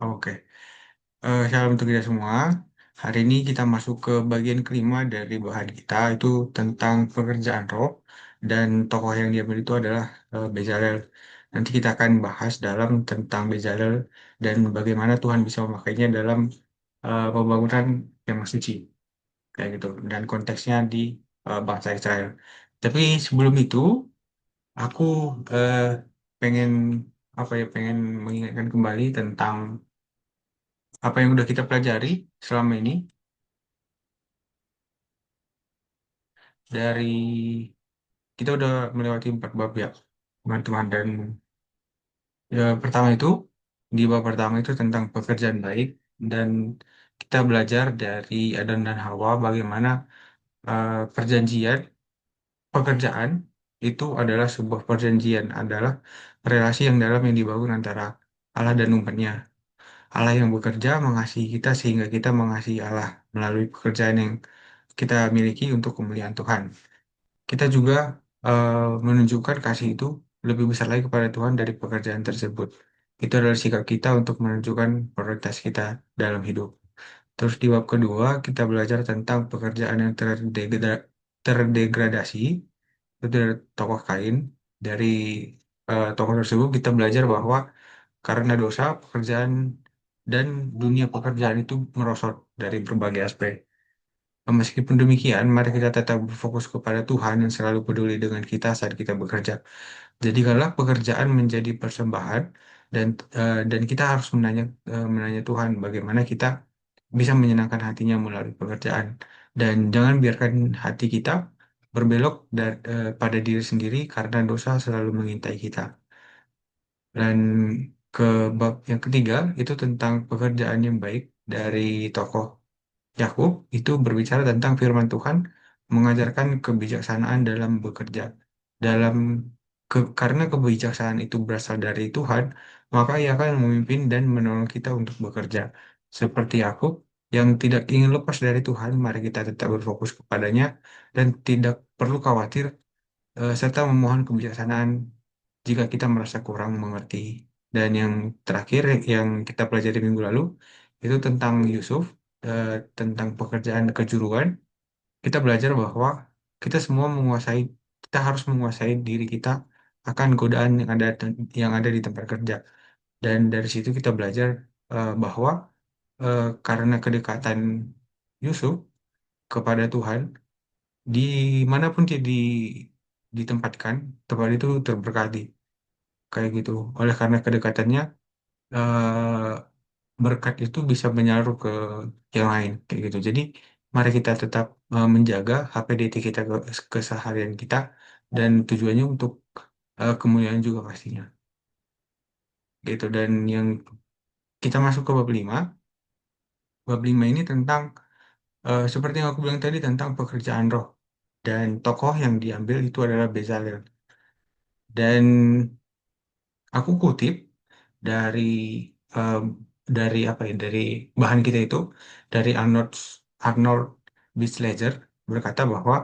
Oke. Salam untuk kita semua. Hari ini kita masuk ke bagian kelima dari bahan kita, itu tentang pekerjaan roh. Dan tokoh yang diambil itu adalah Bezalel. Nanti kita akan bahas dalam tentang Bezalel dan bagaimana Tuhan bisa memakainya dalam pembangunan kemah suci, kayak gitu. Dan konteksnya di bangsa Israel. Tapi sebelum itu, aku eh, pengen pengen mengingatkan kembali tentang apa yang udah kita pelajari selama ini dari kita udah melewati 4 bab ya teman-teman. Dan pertama itu di bab pertama itu tentang pekerjaan baik, dan kita belajar dari Adam dan Hawa bagaimana perjanjian pekerjaan itu adalah sebuah perjanjian, adalah relasi yang dalam yang dibangun antara Allah dan umatnya. Allah yang bekerja mengasihi kita sehingga kita mengasihi Allah melalui pekerjaan yang kita miliki untuk kemuliaan Tuhan. Kita juga menunjukkan kasih itu lebih besar lagi kepada Tuhan dari pekerjaan tersebut. Itu adalah sikap kita untuk menunjukkan prioritas kita dalam hidup. Terus di bab kedua, kita belajar tentang pekerjaan yang terdegradasi. Itu dari tokoh Kain. Dari tokoh tersebut kita belajar bahwa karena dosa, pekerjaan dan dunia pekerjaan itu merosot dari berbagai aspek. Meskipun demikian, mari kita tetap berfokus kepada Tuhan yang selalu peduli dengan kita saat kita bekerja. Jadikanlah pekerjaan menjadi persembahan, dan dan kita harus menanya Tuhan bagaimana kita bisa menyenangkan hatinya melalui pekerjaan. Dan jangan biarkan hati kita berbelok pada diri sendiri karena dosa selalu mengintai kita. Dan ke bab yang ketiga itu tentang pekerjaan yang baik dari tokoh Yakub, itu berbicara tentang firman Tuhan mengajarkan kebijaksanaan dalam bekerja. Dalam karena kebijaksanaan itu berasal dari Tuhan, maka Ia akan memimpin dan menolong kita untuk bekerja. Seperti Yakub yang tidak ingin lepas dari Tuhan, mari kita tetap berfokus kepadanya dan tidak perlu khawatir, serta memohon kebijaksanaan jika kita merasa kurang mengerti. Dan yang terakhir yang kita pelajari minggu lalu itu tentang Yusuf, tentang pekerjaan kejuruan. Kita belajar bahwa kita semua kita harus menguasai diri kita akan godaan yang ada di tempat kerja. Dan dari situ kita belajar bahwa karena kedekatan Yusuf kepada Tuhan, dimanapun dia ditempatkan, tempat itu terberkati, kayak gitu. Oleh karena kedekatannya, berkat itu bisa menyaruh ke yang lain, kayak gitu. Jadi mari kita tetap menjaga HPDT kita, keseharian kita, dan tujuannya untuk kemuliaan juga pastinya, gitu. Dan yang kita masuk ke bab 5. Bab 5 ini tentang seperti yang aku bilang tadi tentang pekerjaan roh, dan tokoh yang diambil itu adalah Bezalel. Dan aku kutip dari eh, apa ya, dari bahan kita itu, dari Arnold Bisleger, berkata bahwa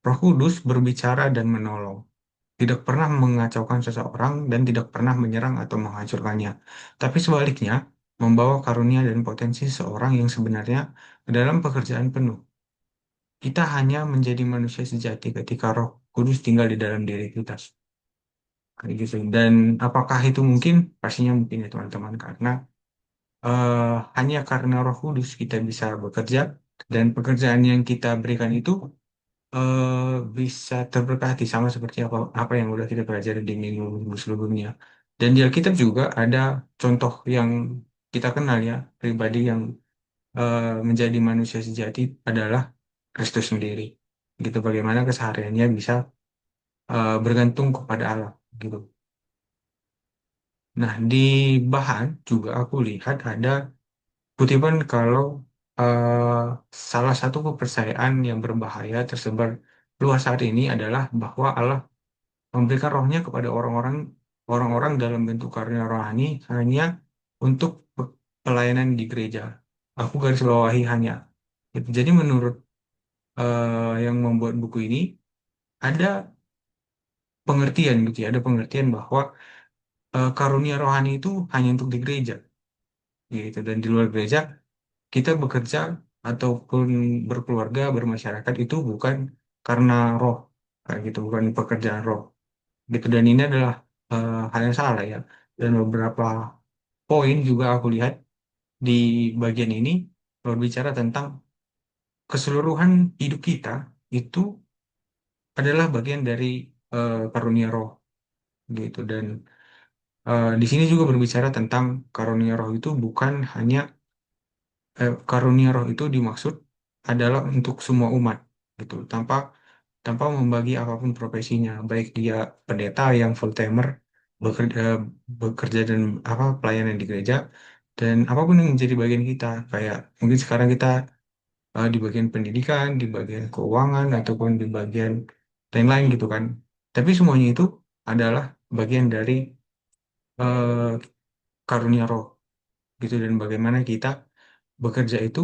Roh Kudus berbicara dan menolong, tidak pernah mengacaukan seseorang dan tidak pernah menyerang atau menghancurkannya, tapi sebaliknya membawa karunia dan potensi seseorang yang sebenarnya ke dalam pekerjaan penuh. Kita hanya menjadi manusia sejati ketika Roh Kudus tinggal di dalam diri kita. Kayak gitu. Dan apakah itu mungkin? Pastinya mungkin ya teman-teman, karena eh, hanya karena Roh Kudus kita bisa bekerja, dan pekerjaan yang kita berikan itu bisa terberkati sama seperti apa apa yang udah kita pelajari di minggu sebelumnya. Dan di Alkitab juga ada contoh yang kita kenal ya, pribadi yang menjadi manusia sejati adalah Kristus sendiri. Gitu, bagaimana kesehariannya bisa bergantung kepada Allah gitu. Nah, di bahan juga aku lihat ada kutipan kalau eh, salah satu kepercayaan yang berbahaya tersebar luas saat ini adalah bahwa Allah memberikan rohnya kepada orang-orang dalam bentuk karunia rohani hanya untuk pelayanan di gereja. Aku garis bawahi hanya. Gitu. Jadi menurut yang membuat buku ini ada pengertian gitu ya, ada pengertian bahwa karunia rohani itu hanya untuk di gereja. gitu. Dan di luar gereja kita bekerja ataupun berkeluarga, bermasyarakat itu bukan karena roh, kayak gitu, bukan pekerjaan roh, gitu. Dan ini adalah hal yang salah ya. Dan beberapa poin juga aku lihat di bagian ini berbicara tentang keseluruhan hidup kita itu adalah bagian dari karunia roh, gitu. Dan di sini juga berbicara tentang karunia roh itu bukan hanya karunia roh itu dimaksud adalah untuk semua umat, gitu, tanpa tanpa membagi apapun profesinya, baik dia pendeta yang full timer bekerja, bekerja dan apa pelayanan di gereja, dan apapun yang menjadi bagian kita, kayak mungkin sekarang kita di bagian pendidikan, di bagian keuangan ataupun di bagian lain-lain gitu kan. Tapi semuanya itu adalah bagian dari eh, karunia roh, gitu. Dan bagaimana kita bekerja itu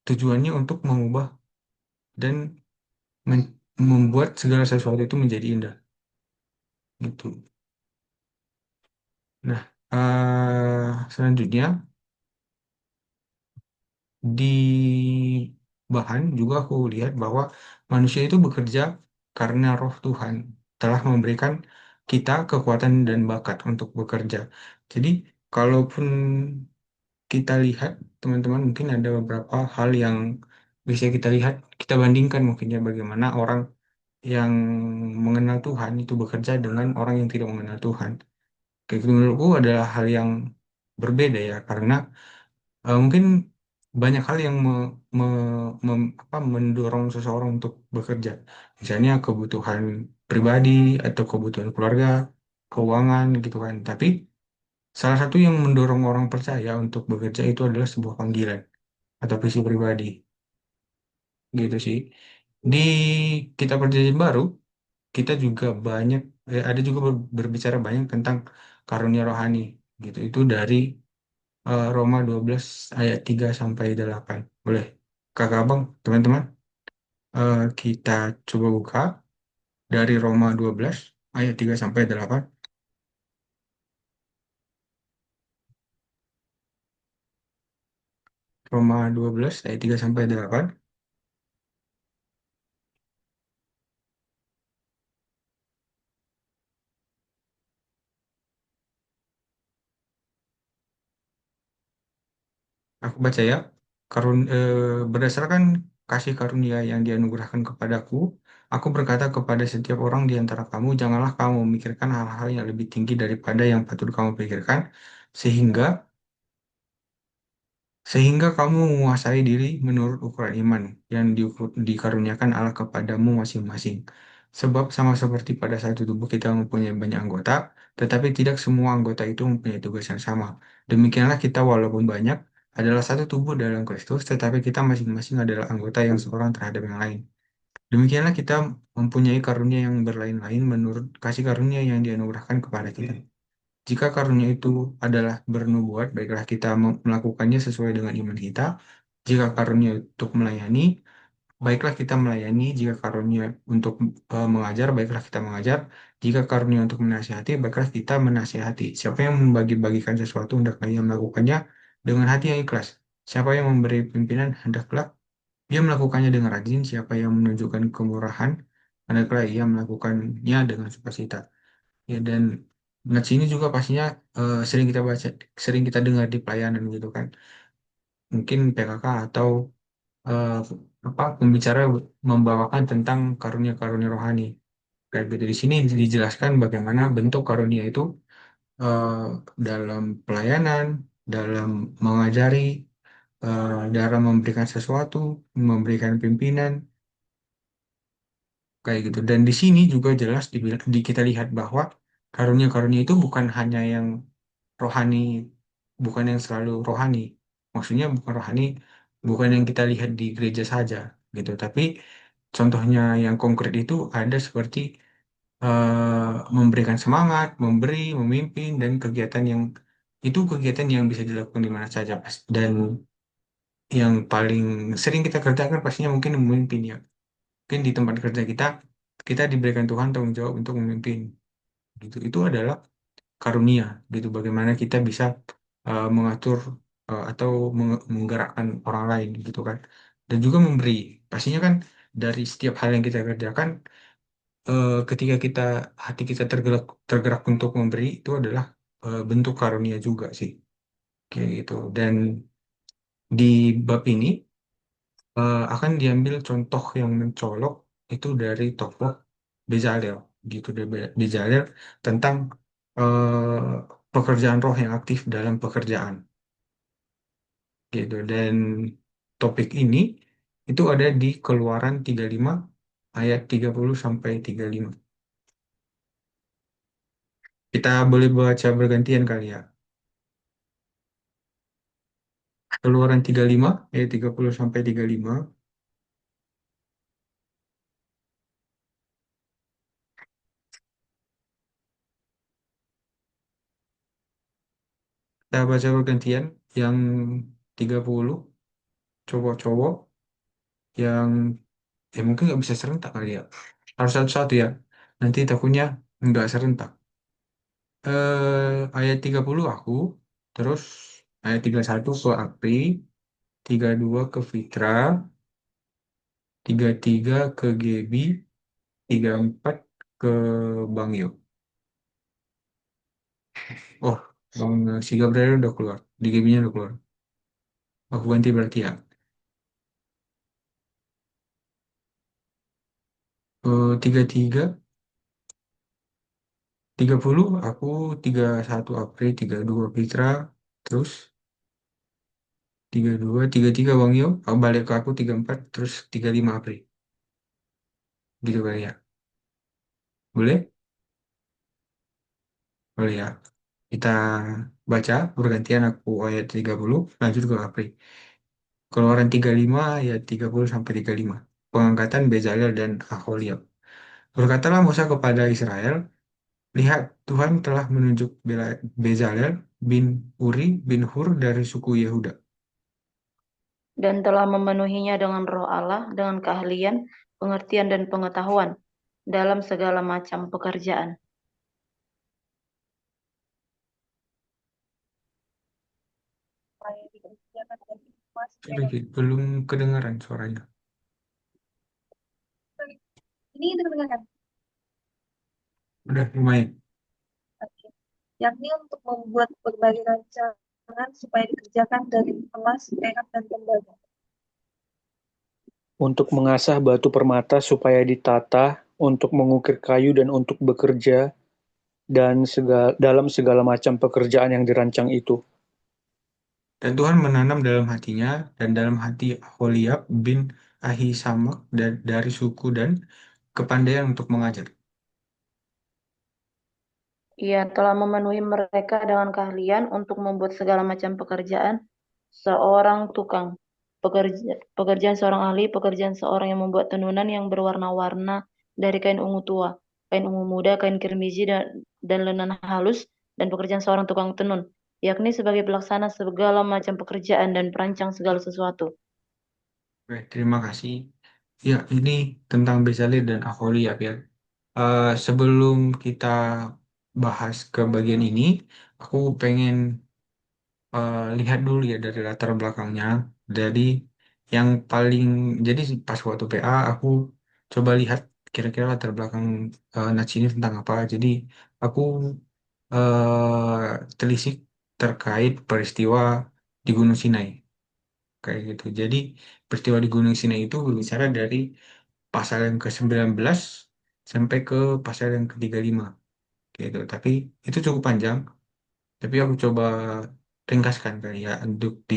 tujuannya untuk mengubah dan membuat segala sesuatu itu menjadi indah, gitu. Nah, selanjutnya di bahan juga aku lihat bahwa manusia itu bekerja karena roh Tuhan telah memberikan kita kekuatan dan bakat untuk bekerja. Jadi, kalaupun kita lihat, teman-teman, mungkin ada beberapa hal yang bisa kita lihat, kita bandingkan mungkin ya bagaimana orang yang mengenal Tuhan itu bekerja dengan orang yang tidak mengenal Tuhan. Kayak gitu menurutku adalah hal yang berbeda ya, karena mungkin banyak hal yang mendorong seseorang untuk bekerja. Misalnya kebutuhan pribadi atau kebutuhan keluarga, keuangan gitu kan. Tapi salah satu yang mendorong orang percaya untuk bekerja itu adalah sebuah panggilan atau visi pribadi, gitu sih. Di Kitab Perjanjian Baru kita juga banyak ada juga berbicara banyak tentang karunia rohani, gitu. Itu dari Roma 12 ayat 3 sampai 8. Boleh Kakak Abang, teman-teman, kita coba buka dari Roma 12 ayat 3 sampai 8. Roma 12 ayat 3 sampai 8. Aku baca ya. Berdasarkan kasih karunia yang dianugerahkan kepadaku, aku berkata kepada setiap orang di antara kamu, janganlah kamu memikirkan hal-hal yang lebih tinggi daripada yang patut kamu pikirkan, sehingga sehingga kamu menguasai diri menurut ukuran iman yang dikaruniakan Allah kepadamu masing-masing. Sebab sama seperti pada satu tubuh kita mempunyai banyak anggota, tetapi tidak semua anggota itu mempunyai tugas yang sama. Demikianlah kita walaupun banyak adalah satu tubuh dalam Kristus, tetapi kita masing-masing adalah anggota yang seorang terhadap yang lain. Demikianlah kita mempunyai karunia yang berlain-lain menurut kasih karunia yang dianugerahkan kepada kita. Jika karunia itu adalah bernubuat, baiklah kita melakukannya sesuai dengan iman kita. Jika karunia untuk melayani, baiklah kita melayani. Jika karunia untuk mengajar, baiklah kita mengajar. Jika karunia untuk menasihati, baiklah kita menasihati. Siapa yang membagi-bagikan sesuatu, hendaklah ia melakukannya dengan hati yang ikhlas. Siapa yang memberi pimpinan, hendaklah ia melakukannya dengan rajin. Siapa yang menunjukkan kemurahan, hendaklah ia melakukannya dengan sukacita. Ya, dan nats ini juga pastinya sering kita baca, sering kita dengar di pelayanan gitu kan. Mungkin PKK atau eh, apa pembicara membawakan tentang karunia-karunia rohani. Kayak gitu di sini dijelaskan bagaimana bentuk karunia itu eh, dalam pelayanan, dalam mengajari, dalam memberikan sesuatu, memberikan pimpinan, kayak gitu. Dan di sini juga jelas kita lihat bahwa karunia-karunia itu bukan hanya yang rohani, bukan yang selalu rohani. Maksudnya bukan rohani, bukan yang kita lihat di gereja saja, gitu. Tapi contohnya yang konkret itu ada seperti memberikan semangat, memberi, memimpin, dan kegiatan yang itu kegiatan yang bisa dilakukan di mana saja, Pas. Dan yang paling sering kita kerjakan pastinya mungkin memimpin ya. Mungkin di tempat kerja kita, kita diberikan Tuhan tanggung jawab untuk memimpin. Gitu. Itu adalah karunia, gitu. Bagaimana kita bisa mengatur atau menggerakkan orang lain gitu kan. Dan juga memberi. Pastinya kan dari setiap hal yang kita kerjakan, ketika hati kita tergerak tergerak untuk memberi itu adalah bentuk karunia juga sih, kayak gitu. Dan di bab ini akan diambil contoh yang mencolok itu dari tokoh Bezalel gitu, dari Bezalel tentang pekerjaan roh yang aktif dalam pekerjaan gitu. Dan topik ini itu ada di Keluaran 35 ayat 30 sampai 35. Kita boleh baca bergantian kali ya. Keluaran 35 ayat 30 sampai 35. Kita baca bergantian, yang 30 cowok-cowok, yang mungkin nggak bisa serentak kali ya. Harus satu-satu ya. Nanti takutnya nggak serentak. Ayat 30 aku, terus ayat 31 ke Apri, 32 ke Fitra, 33 ke Gebi, 34 ke Bang Yo. Oh, Bang si Gabriel udah keluar. Di Gebinya udah keluar. Aku ganti berarti ya. 33, 30 aku, 31 April, 32 Fitra, terus 32, 33 Bang Yo, aku balik ke aku 34, terus 35 April. Gitu kali ya. Boleh? Boleh ya. Kita baca bergantian, aku ayat 30 lanjut ke April. Keluaran 35 ayat 30 sampai 35. Pengangkatan Bezalel dan Aholiab. Berkatalah Musa kepada Israel, lihat, Tuhan telah menunjuk Bezalel bin Uri bin Hur dari suku Yehuda. dan telah memenuhinya dengan roh Allah, dengan keahlian, pengertian dan pengetahuan dalam segala macam pekerjaan. Sorry, belum kedengaran suaranya. Ini terdengar. Udah lumayan. Oke. Yakni untuk membuat berbagai rancangan supaya dikerjakan dari emas, perak, dan tembaga. Untuk mengasah batu permata supaya ditata, untuk mengukir kayu dan untuk bekerja dan dalam segala macam pekerjaan yang dirancang itu. Dan Tuhan menanam dalam hatinya dan dalam hati Aholiab bin Ahisamak dari suku dan kepandaian untuk mengajar. Ia telah memenuhi mereka dengan keahlian untuk membuat segala macam pekerjaan seorang tukang, pekerjaan seorang ahli, pekerjaan seorang yang membuat tenunan yang berwarna-warna dari kain ungu tua, kain ungu muda, kain kirmizi, dan lenan halus, dan pekerjaan seorang tukang tenun, yakni sebagai pelaksana segala macam pekerjaan dan perancang segala sesuatu. Oke, terima kasih. Ya, ini tentang Bezalel dan Aholiab ya. Sebelum kita bahas ke bagian ini, aku pengen lihat dulu ya dari latar belakangnya. Dari yang paling, jadi pas waktu PA aku coba lihat kira-kira latar belakang Natsi ini tentang apa. Jadi aku telisik terkait peristiwa di Gunung Sinai kayak gitu. Jadi peristiwa di Gunung Sinai itu berbicara dari pasal yang ke-19 sampai ke pasal yang ke-35 gitu. Tapi itu cukup panjang. Tapi aku coba ringkaskan kali ya untuk di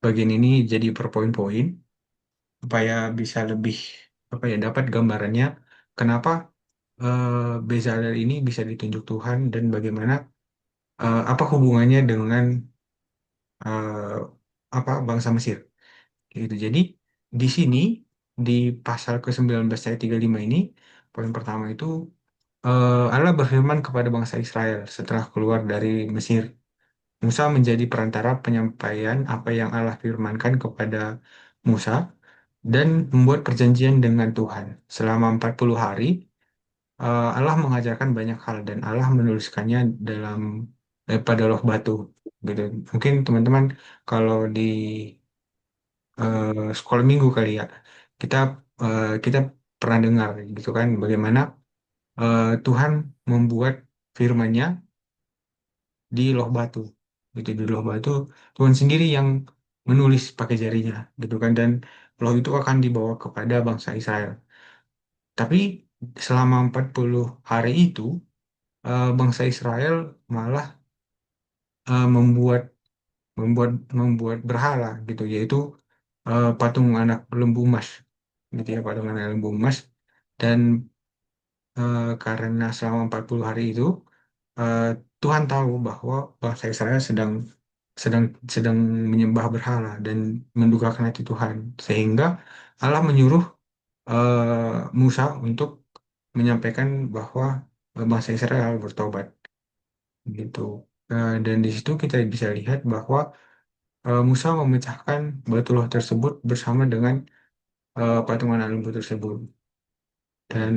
bagian ini jadi per poin-poin supaya bisa lebih apa ya, dapat gambarannya kenapa eh, Bezalel ini bisa ditunjuk Tuhan dan bagaimana apa hubungannya dengan eh, apa bangsa Mesir gitu. Jadi di sini di pasal ke-19 ayat 35 ini, poin pertama itu Allah berfirman kepada bangsa Israel setelah keluar dari Mesir. Musa menjadi perantara penyampaian apa yang Allah firmankan kepada Musa dan membuat perjanjian dengan Tuhan. Selama 40 hari, Allah mengajarkan banyak hal dan Allah menuliskannya pada loh batu. gitu. Mungkin teman-teman kalau di sekolah minggu kali ya, kita kita pernah dengar gitu kan bagaimana Tuhan membuat firman-Nya di loh batu. Gitu di loh batu Tuhan sendiri yang menulis pakai jarinya gitu kan, dan loh itu akan dibawa kepada bangsa Israel. Tapi selama 40 hari itu bangsa Israel malah membuat membuat membuat berhala gitu, yaitu patung anak lembu emas gitu ya, patung anak lembu emas. Dan karena selama 40 hari itu eh, Tuhan tahu bahwa bangsa Israel sedang sedang sedang menyembah berhala dan mendukakan hati Tuhan, sehingga Allah menyuruh Musa untuk menyampaikan bahwa bangsa Israel bertobat gitu. Dan di situ kita bisa lihat bahwa Musa memecahkan batu loh tersebut bersama dengan patungan lembu tersebut. Dan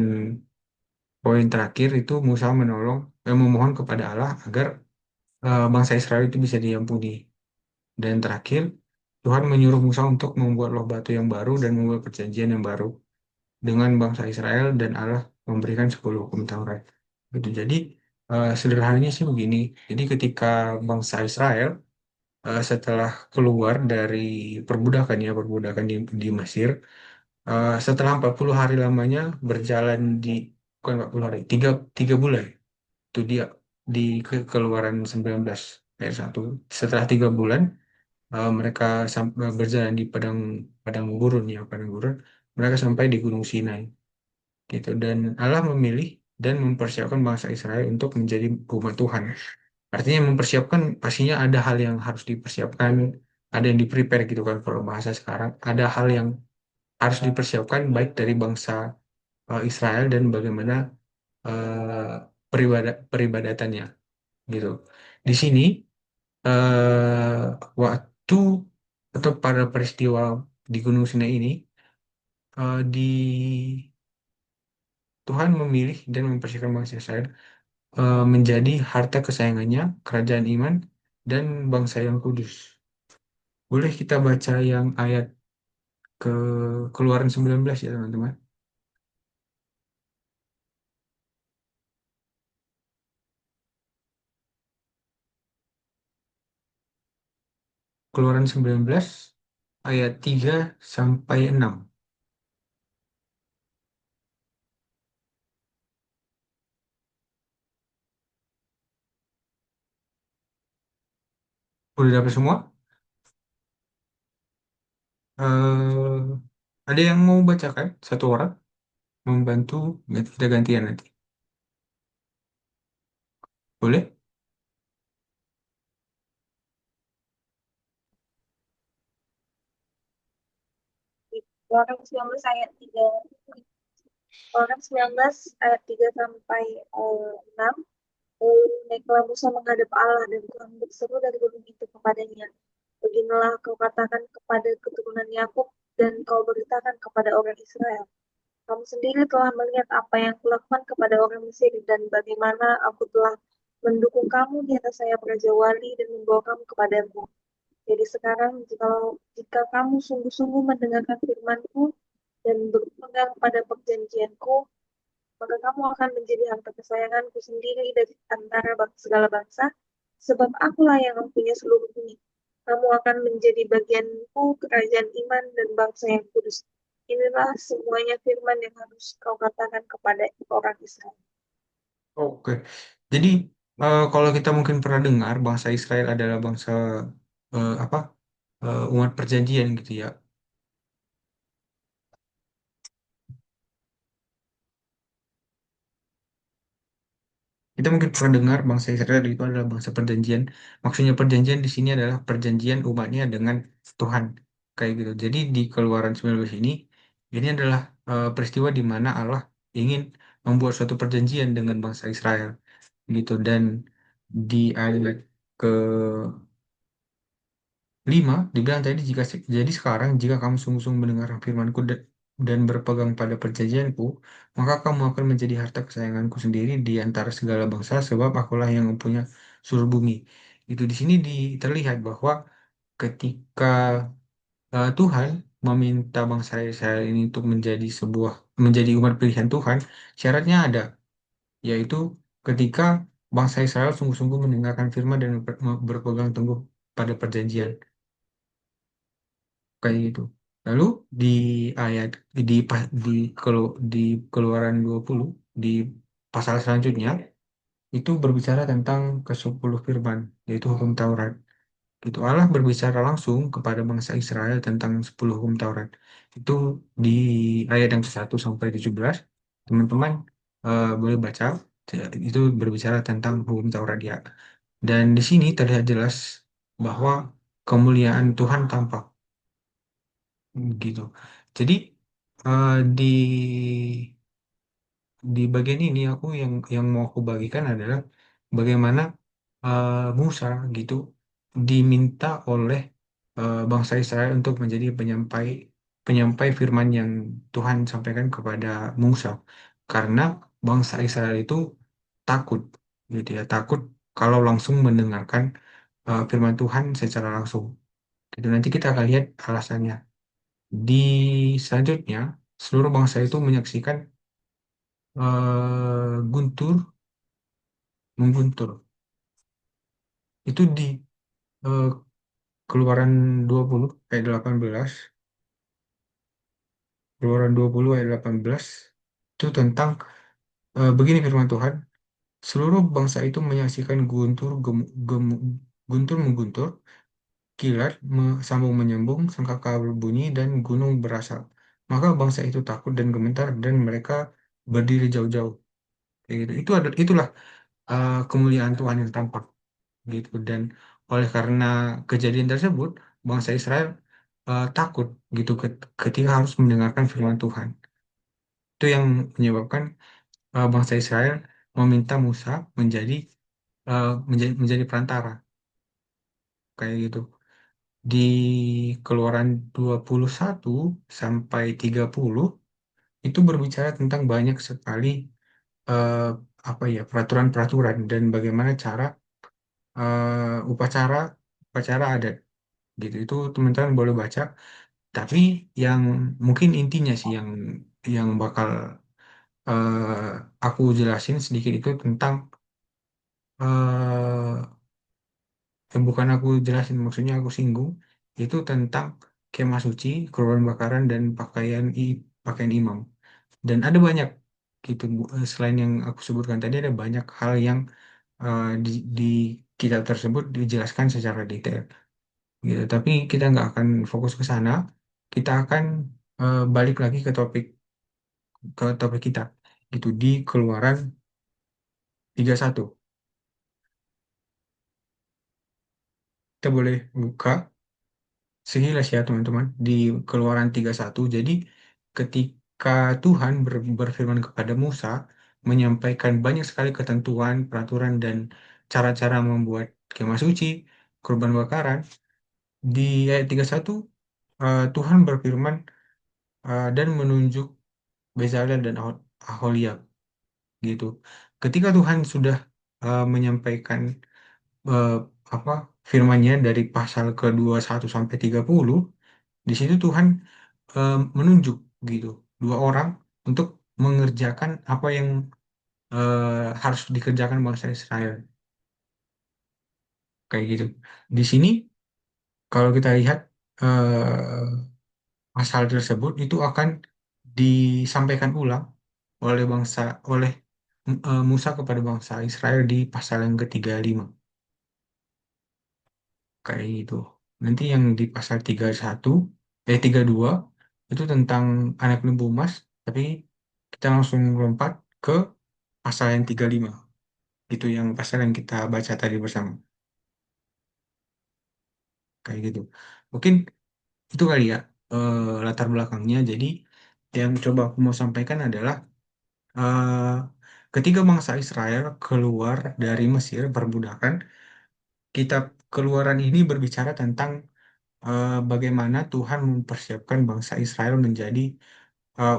poin terakhir itu Musa memohon kepada Allah agar bangsa Israel itu bisa diampuni. Dan terakhir, Tuhan menyuruh Musa untuk membuat loh batu yang baru dan membuat perjanjian yang baru dengan bangsa Israel, dan Allah memberikan 10 hukum Taurat. Gitu. Jadi sederhananya sih begini. Jadi ketika bangsa Israel setelah keluar dari perbudakan di Mesir, setelah 40 hari lamanya berjalan bukan 40 hari, tiga bulan. Itu dia di Keluaran 19 ayat 1. Setelah 3 bulan mereka berjalan di padang padang gurun ya, padang gurun. Mereka sampai di Gunung Sinai gitu, dan Allah memilih dan mempersiapkan bangsa Israel untuk menjadi umat Tuhan. Artinya mempersiapkan, pastinya ada hal yang harus dipersiapkan, ada yang di-prepare gitu kan kalau bahasa sekarang. Ada hal yang harus dipersiapkan baik dari bangsa Israel dan bagaimana peribadatannya gitu. Di sini waktu atau pada peristiwa di Gunung Sinai ini, di Tuhan memilih dan mempersiapkan bangsa Israel menjadi harta kesayangannya, kerajaan iman, dan bangsa yang kudus. Boleh kita baca yang ayat ke Keluaran 19 ya teman-teman. Keluaran 19 ayat 3 sampai 6. Udah dapat semua? Eh, ada yang mau bacakan? Satu orang membantu, kita gantian nanti. Boleh? Keluaran 19 ayat 3. Keluaran 19 ayat 3 sampai 6. Lalu naiklah Musa menghadap Allah dan Tuhan berseru dari gunung itu kepadanya. Beginilah kau katakan kepada keturunan Yakub dan kau beritakan kepada orang Israel. Kamu sendiri telah melihat apa yang kulakukan kepada orang Mesir dan bagaimana aku telah mendukung kamu di atas sayap Raja Wali dan membawa kamu kepadamu. Jadi sekarang jika kamu sungguh-sungguh mendengarkan firmanku dan berpegang pada perjanjianku, maka kamu akan menjadi harta kesayanganku sendiri dari antara segala bangsa, sebab akulah yang mempunyai seluruh bumi. Kamu akan menjadi bagianku, kerajaan iman, dan bangsa yang kudus. Inilah semuanya firman yang harus kau katakan kepada orang Israel. Oke. Jadi kalau kita mungkin pernah dengar bangsa Israel adalah bangsa apa? Umat perjanjian gitu ya. Kita mungkin pernah dengar bangsa Israel itu adalah bangsa perjanjian. Maksudnya perjanjian di sini adalah perjanjian umatnya dengan Tuhan. Kayak gitu. Jadi di Keluaran 19 ini adalah peristiwa di mana Allah ingin membuat suatu perjanjian dengan bangsa Israel. Gitu. Dan di ayat ke 5 dibilang tadi, jadi sekarang jika kamu sungguh-sungguh mendengar firmanku dan berpegang pada perjanjianku, maka kamu akan menjadi harta kesayanganku sendiri di antara segala bangsa, sebab akulah yang mempunyai seluruh bumi. Itu di sini terlihat bahwa ketika Tuhan meminta bangsa Israel ini untuk menjadi umat pilihan Tuhan, syaratnya ada, yaitu ketika bangsa Israel sungguh-sungguh mendengarkan firman dan berpegang teguh pada perjanjian, kayak gitu. Lalu di ayat di di Keluaran 20 di pasal selanjutnya itu berbicara tentang ke-10 firman, yaitu hukum Taurat. Itu Allah berbicara langsung kepada bangsa Israel tentang 10 hukum Taurat. Itu di ayat yang 1 sampai 17. Teman-teman boleh baca. Itu berbicara tentang hukum Taurat ya. Dan di sini terlihat jelas bahwa kemuliaan Tuhan tampak gitu. Jadi di bagian ini yang mau aku bagikan adalah bagaimana Musa gitu diminta oleh bangsa Israel untuk menjadi penyampai penyampai firman yang Tuhan sampaikan kepada Musa, karena bangsa Israel itu takut gitu ya, takut kalau langsung mendengarkan firman Tuhan secara langsung. Itu nanti kita akan lihat alasannya. Di selanjutnya seluruh bangsa itu menyaksikan Guntur mengguntur. Itu di eh, Keluaran 20 ayat 18, Keluaran 20 ayat 18 itu tentang begini firman Tuhan, seluruh bangsa itu menyaksikan guntur mengguntur, kilat sambung menyambung, sangkakala berbunyi dan gunung berasap. Maka bangsa itu takut dan gemetar dan mereka berdiri jauh-jauh. Kayak gitu. Itulah kemuliaan Tuhan yang tampak gitu, dan oleh karena kejadian tersebut bangsa Israel takut gitu ketika harus mendengarkan firman Tuhan. Itu yang menyebabkan bangsa Israel meminta Musa menjadi perantara, kayak gitu. Di Keluaran 21 sampai 30 itu berbicara tentang banyak sekali eh, apa ya, peraturan-peraturan dan bagaimana cara upacara upacara adat gitu. Itu teman-teman boleh baca. Tapi yang mungkin intinya sih yang bakal aku jelasin sedikit itu tentang bukan aku jelasin, maksudnya aku singgung itu tentang kemah suci, korban bakaran dan pakaian imam. Dan ada banyak gitu selain yang aku sebutkan tadi, ada banyak hal yang di kitab tersebut dijelaskan secara detail gitu. Tapi kita nggak akan fokus ke sana. Kita akan balik lagi ke topik kita itu di Keluaran 31. Kita boleh buka sekilas ya teman-teman di Keluaran 31. Jadi ketika Tuhan berfirman kepada Musa menyampaikan banyak sekali ketentuan, peraturan dan cara-cara membuat kemah suci, kurban bakaran, di ayat 31 Tuhan berfirman dan menunjuk Bezalel dan Aholiab gitu. Ketika Tuhan sudah menyampaikan eh, apa firman-Nya dari pasal ke 21 sampai 30, di situ Tuhan menunjuk gitu dua orang untuk mengerjakan apa yang harus dikerjakan bangsa Israel, kayak gitu. Di sini kalau kita lihat pasal tersebut itu akan disampaikan ulang oleh Musa kepada bangsa Israel di pasal yang ke 35, kayak gitu. Nanti yang di pasal 32 itu tentang anak lembu emas, tapi kita langsung lompat ke pasal yang 35. Itu yang pasal yang kita baca tadi bersama, kayak gitu. Mungkin itu kali ya latar belakangnya. Jadi yang coba aku mau sampaikan adalah eh, ketika bangsa Israel keluar dari Mesir perbudakan, kitab Keluaran ini berbicara tentang bagaimana Tuhan mempersiapkan bangsa Israel menjadi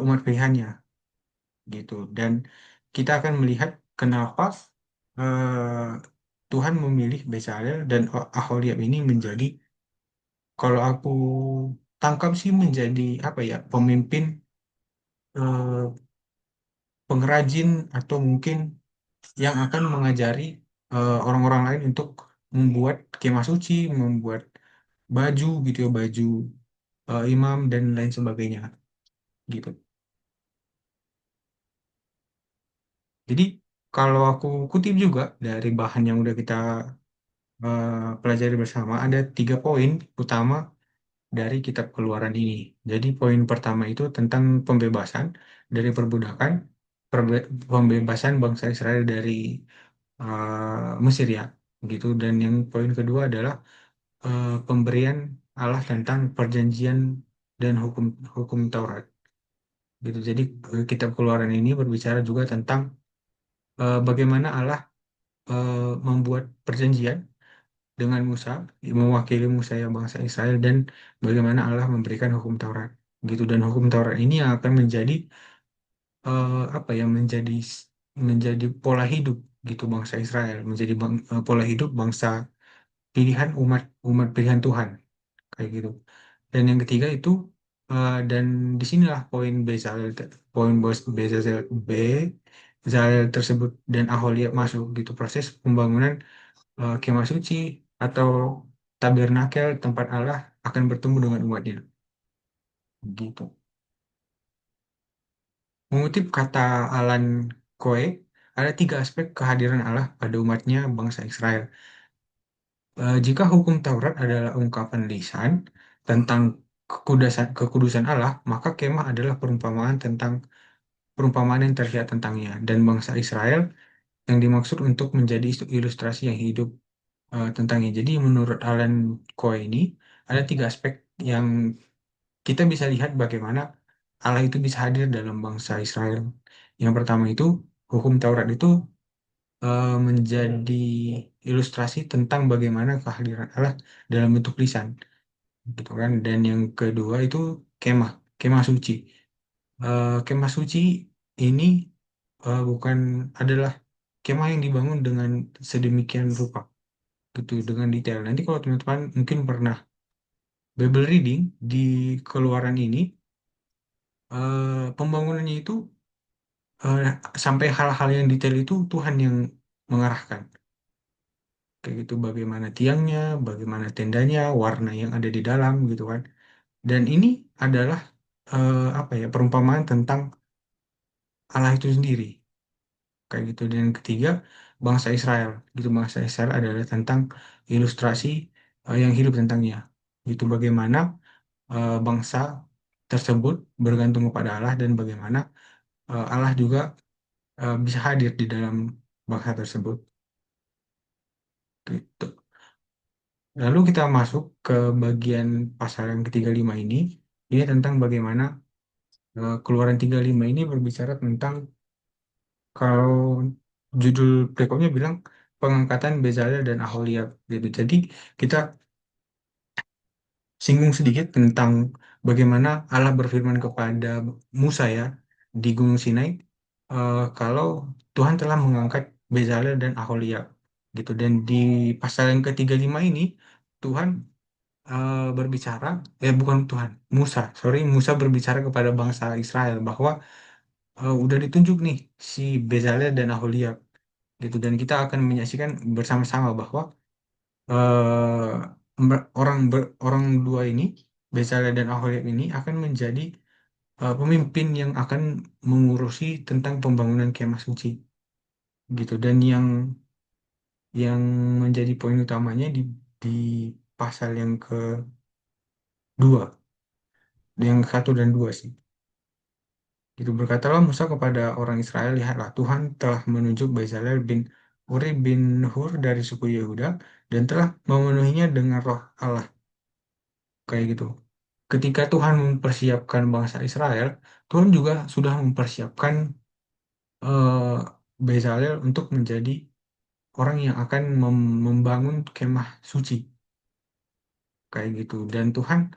umat pilihannya gitu. Dan kita akan melihat kenapa Tuhan memilih Bezalel dan Aholiab ini menjadi, kalau aku tangkap sih, menjadi apa ya, pemimpin, eh, pengrajin, atau mungkin yang akan mengajari orang-orang lain untuk membuat kemah suci, membuat baju gitu ya, baju imam dan lain sebagainya gitu. Jadi kalau aku kutip juga dari bahan yang udah kita pelajari bersama, ada 3 poin utama dari kitab Keluaran ini. Jadi poin pertama itu tentang pembebasan dari perbudakan, pembebasan bangsa Israel dari Mesir ya, gitu. Dan yang poin kedua adalah pemberian Allah tentang perjanjian dan hukum hukum Taurat. Gitu. Jadi kitab Keluaran ini berbicara juga tentang bagaimana Allah eh, membuat perjanjian dengan Musa, mewakili Musa yang bangsa Israel, dan bagaimana Allah memberikan hukum Taurat. Gitu. Dan hukum Taurat ini yang akan menjadi apa ya, menjadi pola hidup gitu bangsa Israel, menjadi pola hidup bangsa pilihan, umat pilihan Tuhan, kayak gitu. Dan yang ketiga itu dan disinilah poin Bezalel, Bezalel Bezalel tersebut dan Aholiab masuk gitu, proses pembangunan kemah suci atau tabernakel tempat Allah akan bertemu dengan umatnya gitu. Mengutip kata Alan Coe, ada 3 aspek kehadiran Allah pada umatnya bangsa Israel. Jika hukum Taurat adalah ungkapan lisan tentang kekudusan Allah, maka kemah adalah perumpamaan yang terlihat tentangnya, dan bangsa Israel yang dimaksud untuk menjadi ilustrasi yang hidup tentangnya. Jadi menurut Alan Coe ini ada 3 aspek yang kita bisa lihat bagaimana Allah itu bisa hadir dalam bangsa Israel. Yang pertama itu, hukum Taurat itu menjadi ilustrasi tentang bagaimana kehadiran Allah dalam bentuk lisan, gitu kan. Dan yang kedua itu kemah, kemah suci. Kemah suci ini bukan adalah kemah yang dibangun dengan sedemikian rupa, gitu, dengan detail. Nanti kalau teman-teman mungkin pernah Bible reading di Keluaran ini, pembangunannya itu eh, sampai hal-hal yang detail itu Tuhan yang mengarahkan, kayak gitu, bagaimana tiangnya, bagaimana tendanya, warna yang ada di dalam gitu kan. Dan ini adalah apa ya, perumpamaan tentang Allah itu sendiri, kayak gitu. Dan yang ketiga, bangsa Israel, gitu, bangsa Israel adalah tentang ilustrasi yang hidup tentangnya, gitu, bagaimana bangsa tersebut bergantung kepada Allah, dan bagaimana Allah juga bisa hadir di dalam bangsa tersebut, gitu. Lalu kita masuk ke bagian pasal yang ketiga lima ini. Ini tentang bagaimana Keluaran 35 ini berbicara tentang, kalau judul berikutnya bilang pengangkatan Bezalel dan Aholiab gitu. Jadi kita singgung sedikit tentang bagaimana Allah berfirman kepada Musa ya di Gunung Sinai, kalau Tuhan telah mengangkat Bezalel dan Aholiab gitu. Dan di pasal yang ketiga lima ini Tuhan berbicara, bukan Tuhan, Musa berbicara kepada bangsa Israel bahwa udah ditunjuk nih si Bezalel dan Aholiab gitu. Dan kita akan menyaksikan bersama-sama bahwa orang dua ini, Bezalel dan Aholiab ini, akan menjadi pemimpin yang akan mengurusi tentang pembangunan kemah suci gitu. Dan yang menjadi poin utamanya di pasal yang kedua, yang satu dan dua sih. Itu berkatalah Musa kepada orang Israel, lihatlah Tuhan telah menunjuk Bezalel bin Uri bin Hur dari suku Yehuda dan telah memenuhinya dengan roh Allah, kayak gitu. Ketika Tuhan mempersiapkan bangsa Israel, Tuhan juga sudah mempersiapkan eh, Bezalel untuk menjadi orang yang akan membangun kemah suci, kayak gitu. Dan Tuhan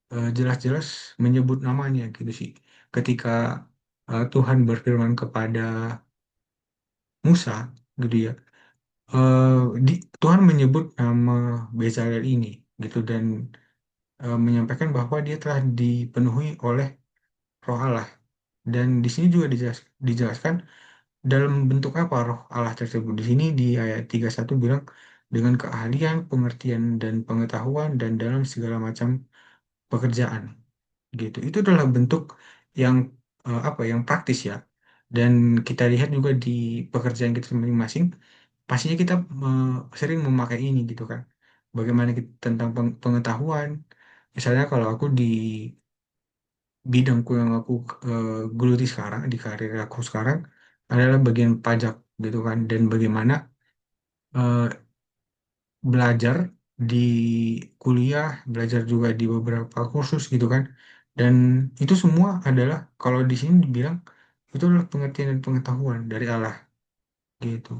jelas-jelas menyebut namanya gitu sih. Ketika Tuhan berfirman kepada Musa, gitu ya, Tuhan menyebut nama Bezalel ini gitu dan menyampaikan bahwa dia telah dipenuhi oleh Roh Allah. Dan di sini juga dijelaskan dalam bentuk apa Roh Allah tersebut. Di sini di ayat 31 bilang dengan keahlian, pengertian dan pengetahuan dan dalam segala macam pekerjaan gitu. Itu adalah bentuk yang apa yang praktis ya. Dan kita lihat juga di pekerjaan kita masing-masing, pastinya kita sering memakai ini gitu kan. Bagaimana tentang pengetahuan. Misalnya kalau aku di bidangku yang aku geluti sekarang di karir aku sekarang adalah bagian pajak gitu kan. Dan bagaimana eh, belajar di kuliah, belajar juga di beberapa kursus gitu kan. Dan itu semua adalah kalau di sini dibilang itu adalah pengertian dan pengetahuan dari Allah gitu.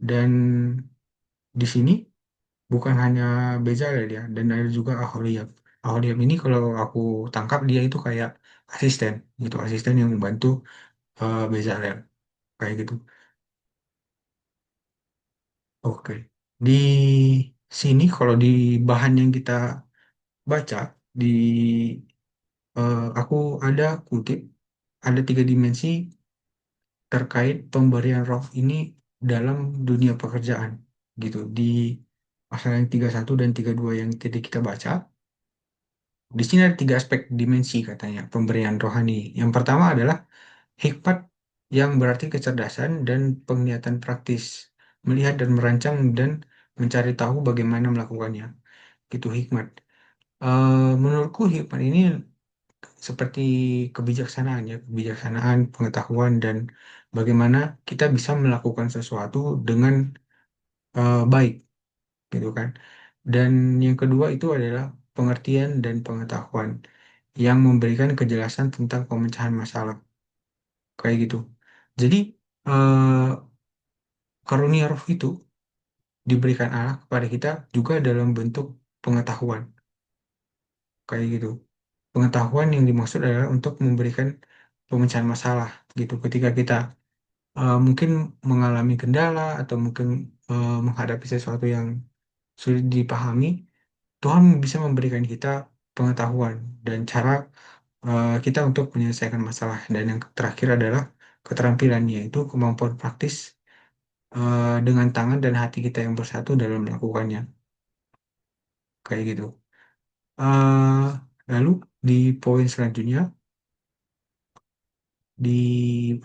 Dan di sini bukan hanya Bezalel ya, dan ada juga Aholiab. Aholiab ini kalau aku tangkap dia itu kayak asisten gitu, asisten yang membantu Bezalel kayak gitu. Oke. Di sini kalau di bahan yang kita baca di aku ada kutip ada 3 dimensi terkait pemberian roh ini dalam dunia pekerjaan gitu di pasal yang 31 dan 32 yang tadi kita baca. Di sini ada 3 aspek dimensi katanya pemberian rohani. Yang pertama adalah hikmat yang berarti kecerdasan dan penglihatan praktis, melihat dan merancang dan mencari tahu bagaimana melakukannya. Gitu hikmat. Menurutku hikmat ini seperti kebijaksanaan ya, kebijaksanaan, pengetahuan dan bagaimana kita bisa melakukan sesuatu dengan baik gitu kan. Dan yang kedua itu adalah pengertian dan pengetahuan yang memberikan kejelasan tentang pemecahan masalah kayak gitu. Jadi eh, karunia roh itu diberikan Allah kepada kita juga dalam bentuk pengetahuan kayak gitu. Pengetahuan yang dimaksud adalah untuk memberikan pemecahan masalah gitu ketika kita mungkin mengalami kendala atau mungkin menghadapi sesuatu yang sulit dipahami, Tuhan bisa memberikan kita pengetahuan dan cara kita untuk menyelesaikan masalah. Dan yang terakhir adalah keterampilannya itu kemampuan praktis dengan tangan dan hati kita yang bersatu dalam melakukannya, kayak gitu. Eh, Lalu di poin selanjutnya di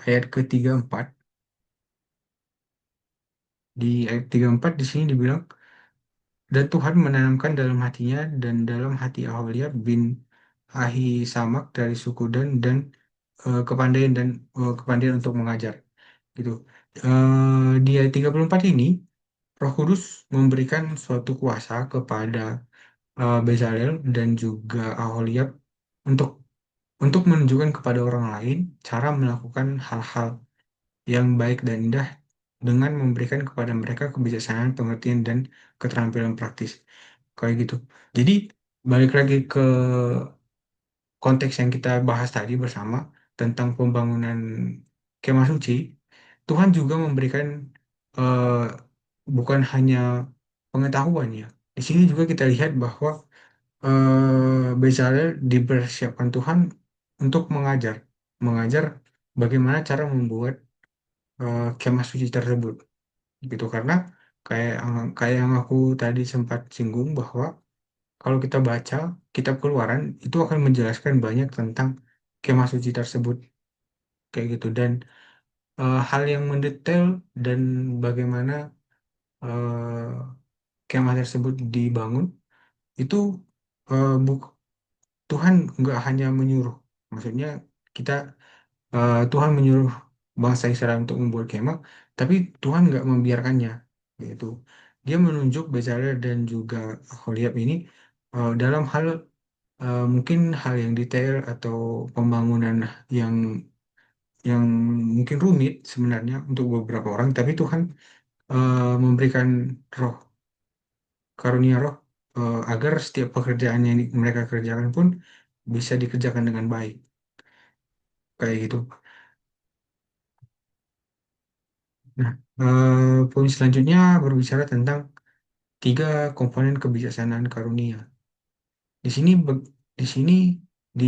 ayat ke-34, di ayat 34 di sini dibilang dan Tuhan menanamkan dalam hatinya dan dalam hati Aholiab bin Ahisamak dari suku Dan kepandaian kepandaian untuk mengajar gitu. Di ayat 34 ini Roh Kudus memberikan suatu kuasa kepada Bezalel dan juga Aholiab untuk menunjukkan kepada orang lain cara melakukan hal-hal yang baik dan indah dengan memberikan kepada mereka kebijaksanaan, pengertian dan keterampilan praktis. Kayak gitu. Jadi balik lagi ke konteks yang kita bahas tadi bersama tentang pembangunan kemah suci, Tuhan juga memberikan eh, bukan hanya pengetahuan ya. Di sini juga kita lihat bahwa Bezalel dipersiapkan Tuhan untuk mengajar bagaimana cara membuat kemah suci tersebut, gitu karena kayak yang aku tadi sempat singgung bahwa kalau kita baca kitab Keluaran itu akan menjelaskan banyak tentang kemah suci tersebut kayak gitu dan hal yang mendetail dan bagaimana kemah tersebut dibangun itu Tuhan nggak hanya menyuruh, maksudnya kita Tuhan menyuruh bangsa Israel untuk membuat kemah, tapi Tuhan nggak membiarkannya, yaitu Dia menunjuk Bezalel dan juga Aholiab ini dalam hal mungkin hal yang detail atau pembangunan yang yang mungkin rumit sebenarnya untuk beberapa orang, tapi Tuhan memberikan roh karunia roh agar setiap pekerjaan yang mereka kerjakan pun bisa dikerjakan dengan baik kayak gitu. Nah, poin selanjutnya berbicara tentang tiga komponen kebijaksanaan karunia. Di sini di sini di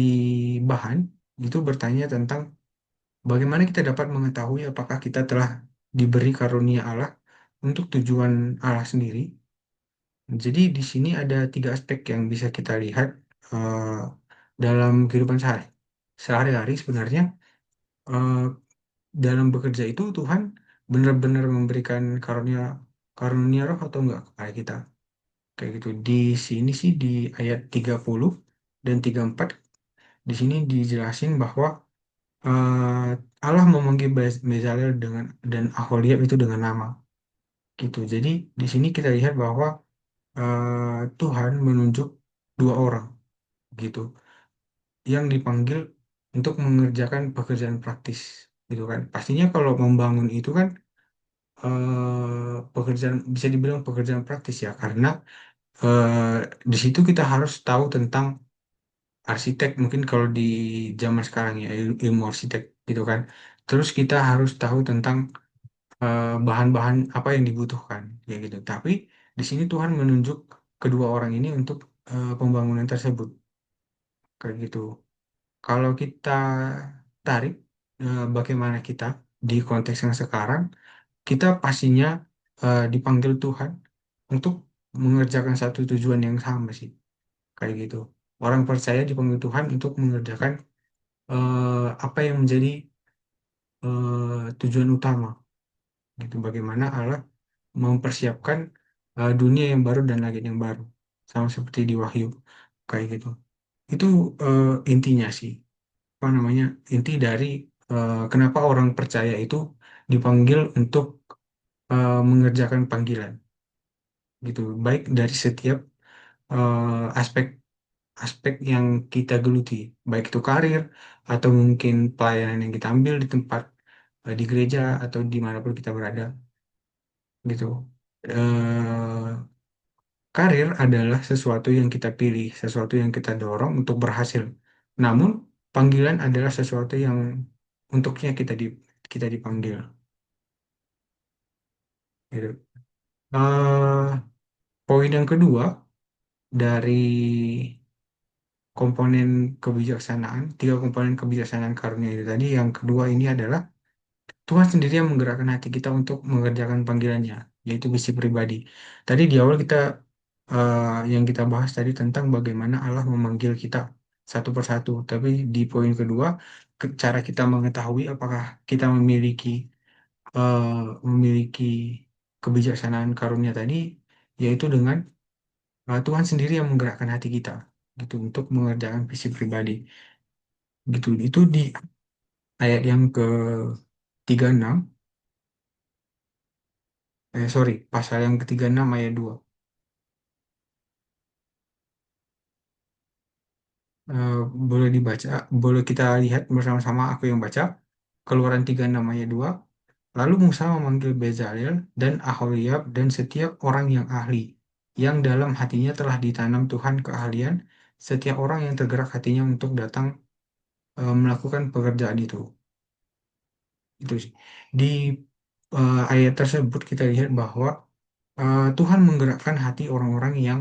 bahan itu bertanya tentang bagaimana kita dapat mengetahui apakah kita telah diberi karunia Allah untuk tujuan Allah sendiri. Jadi di sini ada tiga aspek yang bisa kita lihat eh, dalam kehidupan sehari-hari sebenarnya. eh, dalam bekerja itu Tuhan benar-benar memberikan karunia karunia roh atau enggak kepada kita. Kayak gitu. Di sini sih di ayat 30 dan 34 di sini dijelasin bahwa Allah memanggil Bezalel dengan dan Aholiab itu dengan nama gitu. Jadi di sini kita lihat bahwa Tuhan menunjuk dua orang gitu yang dipanggil untuk mengerjakan pekerjaan praktis gitu kan. Pastinya kalau membangun itu kan pekerjaan bisa dibilang pekerjaan praktis ya karena di situ kita harus tahu tentang arsitek mungkin kalau di zaman sekarang ya ilmu arsitek gitu kan. Terus kita harus tahu tentang bahan-bahan apa yang dibutuhkan ya gitu. Tapi di sini Tuhan menunjuk kedua orang ini untuk pembangunan tersebut kayak gitu. Kalau kita tarik bagaimana kita di konteks yang sekarang, kita pastinya dipanggil Tuhan untuk mengerjakan satu tujuan yang sama sih kayak gitu. Orang percaya dipanggil Tuhan untuk mengerjakan apa yang menjadi tujuan utama gitu. Bagaimana Allah mempersiapkan dunia yang baru dan langit yang baru, sama seperti di Wahyu kayak gitu. Itu intinya sih, apa namanya, inti dari kenapa orang percaya itu dipanggil untuk mengerjakan panggilan gitu, baik dari setiap aspek aspek yang kita geluti, baik itu karir atau mungkin pelayanan yang kita ambil di tempat di gereja atau dimanapun kita berada gitu. Eh, Karir adalah sesuatu yang kita pilih, sesuatu yang kita dorong untuk berhasil. Namun panggilan adalah sesuatu yang untuknya kita dipanggil. Gitu. Eh, Poin yang kedua dari komponen kebijaksanaan, tiga komponen kebijaksanaan karunia itu tadi, yang kedua ini adalah Tuhan sendiri yang menggerakkan hati kita untuk mengerjakan panggilannya, yaitu misi pribadi. Tadi di awal kita yang kita bahas tadi tentang bagaimana Allah memanggil kita satu persatu. Tapi di poin kedua, cara kita mengetahui apakah kita eh, memiliki kebijaksanaan karunia tadi, yaitu dengan Tuhan sendiri yang menggerakkan hati kita gitu untuk mengerjakan visi pribadi. Gitu. Itu di ayat yang ke 36 sorry, pasal yang ke 36 ayat 2. Eh, Boleh dibaca, boleh kita lihat bersama-sama aku yang baca. Keluaran 36 ayat 2. Lalu Musa memanggil Bezalel dan Aholiab dan setiap orang yang ahli, yang dalam hatinya telah ditanam Tuhan keahlian, setiap orang yang tergerak hatinya untuk datang melakukan pekerjaan itu. Itu sih. Di ayat tersebut kita lihat bahwa Tuhan menggerakkan hati orang-orang yang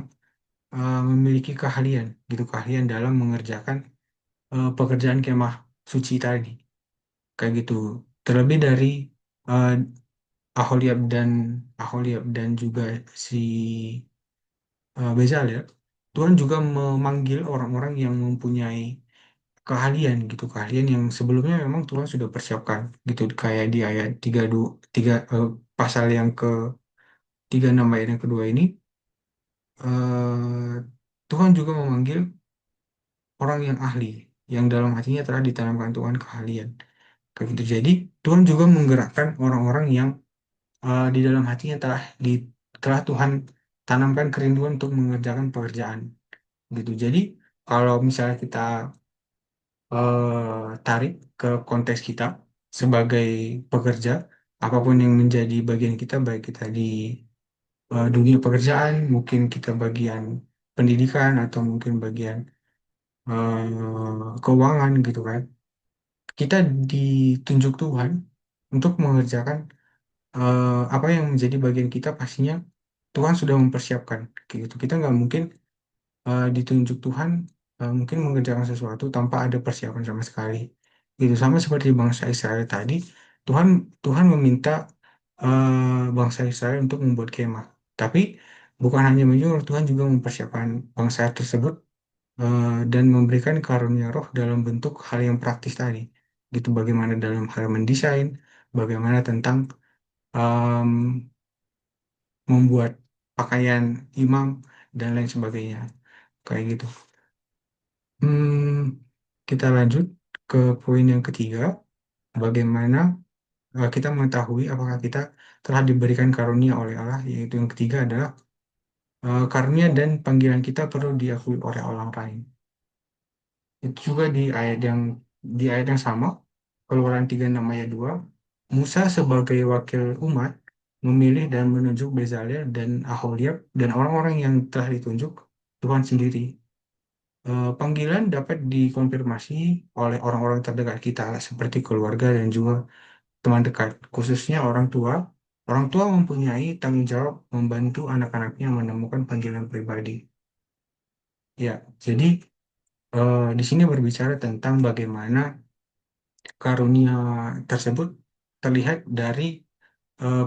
memiliki keahlian, gitu, keahlian dalam mengerjakan pekerjaan kemah suci tadi, kayak gitu. Terlebih dari eh, Aholiab dan juga si Bezalel, Tuhan juga memanggil orang-orang yang mempunyai keahlian gitu, keahlian yang sebelumnya memang Tuhan sudah persiapkan gitu, kayak di ayat 32 tiga pasal yang ke 36 ayat yang kedua ini eh, Tuhan juga memanggil orang yang ahli, yang dalam hatinya telah ditanamkan Tuhan keahlian. Kayak gitu. Jadi Tuhan juga menggerakkan orang-orang yang di dalam hatinya telah Tuhan tanamkan kerinduan untuk mengerjakan pekerjaan. Gitu. Jadi kalau misalnya kita tarik ke konteks kita sebagai pekerja, apapun yang menjadi bagian kita, baik kita di dunia pekerjaan, mungkin kita bagian pendidikan atau mungkin bagian keuangan gitu kan. Kita ditunjuk Tuhan untuk mengerjakan apa yang menjadi bagian kita pastinya Tuhan sudah mempersiapkan gitu. Kita nggak mungkin ditunjuk Tuhan mungkin mengerjakan sesuatu tanpa ada persiapan sama sekali. Gitu sama seperti bangsa Israel tadi, Tuhan Tuhan meminta bangsa Israel untuk membuat kemah. Tapi bukan hanya menyuruh, Tuhan juga mempersiapkan bangsa tersebut dan memberikan karunia roh dalam bentuk hal yang praktis tadi. Gitu bagaimana dalam hal mendesain, bagaimana tentang em, membuat pakaian imam dan lain sebagainya. Kayak gitu. Hmm, kita lanjut ke poin yang ketiga, bagaimana kita mengetahui apakah kita telah diberikan karunia oleh Allah, yaitu yang ketiga adalah karunia dan panggilan kita perlu diakui oleh orang lain. Itu juga di ayat yang sama, Keluaran 36 ayat 2, Musa sebagai wakil umat memilih dan menunjuk Bezalel dan Aholiab dan orang-orang yang telah ditunjuk Tuhan sendiri. Panggilan dapat dikonfirmasi oleh orang-orang terdekat kita seperti keluarga dan juga teman dekat, khususnya orang tua. Orang tua mempunyai tanggung jawab membantu anak-anaknya menemukan panggilan pribadi. Ya, jadi di sini berbicara tentang bagaimana karunia tersebut terlihat dari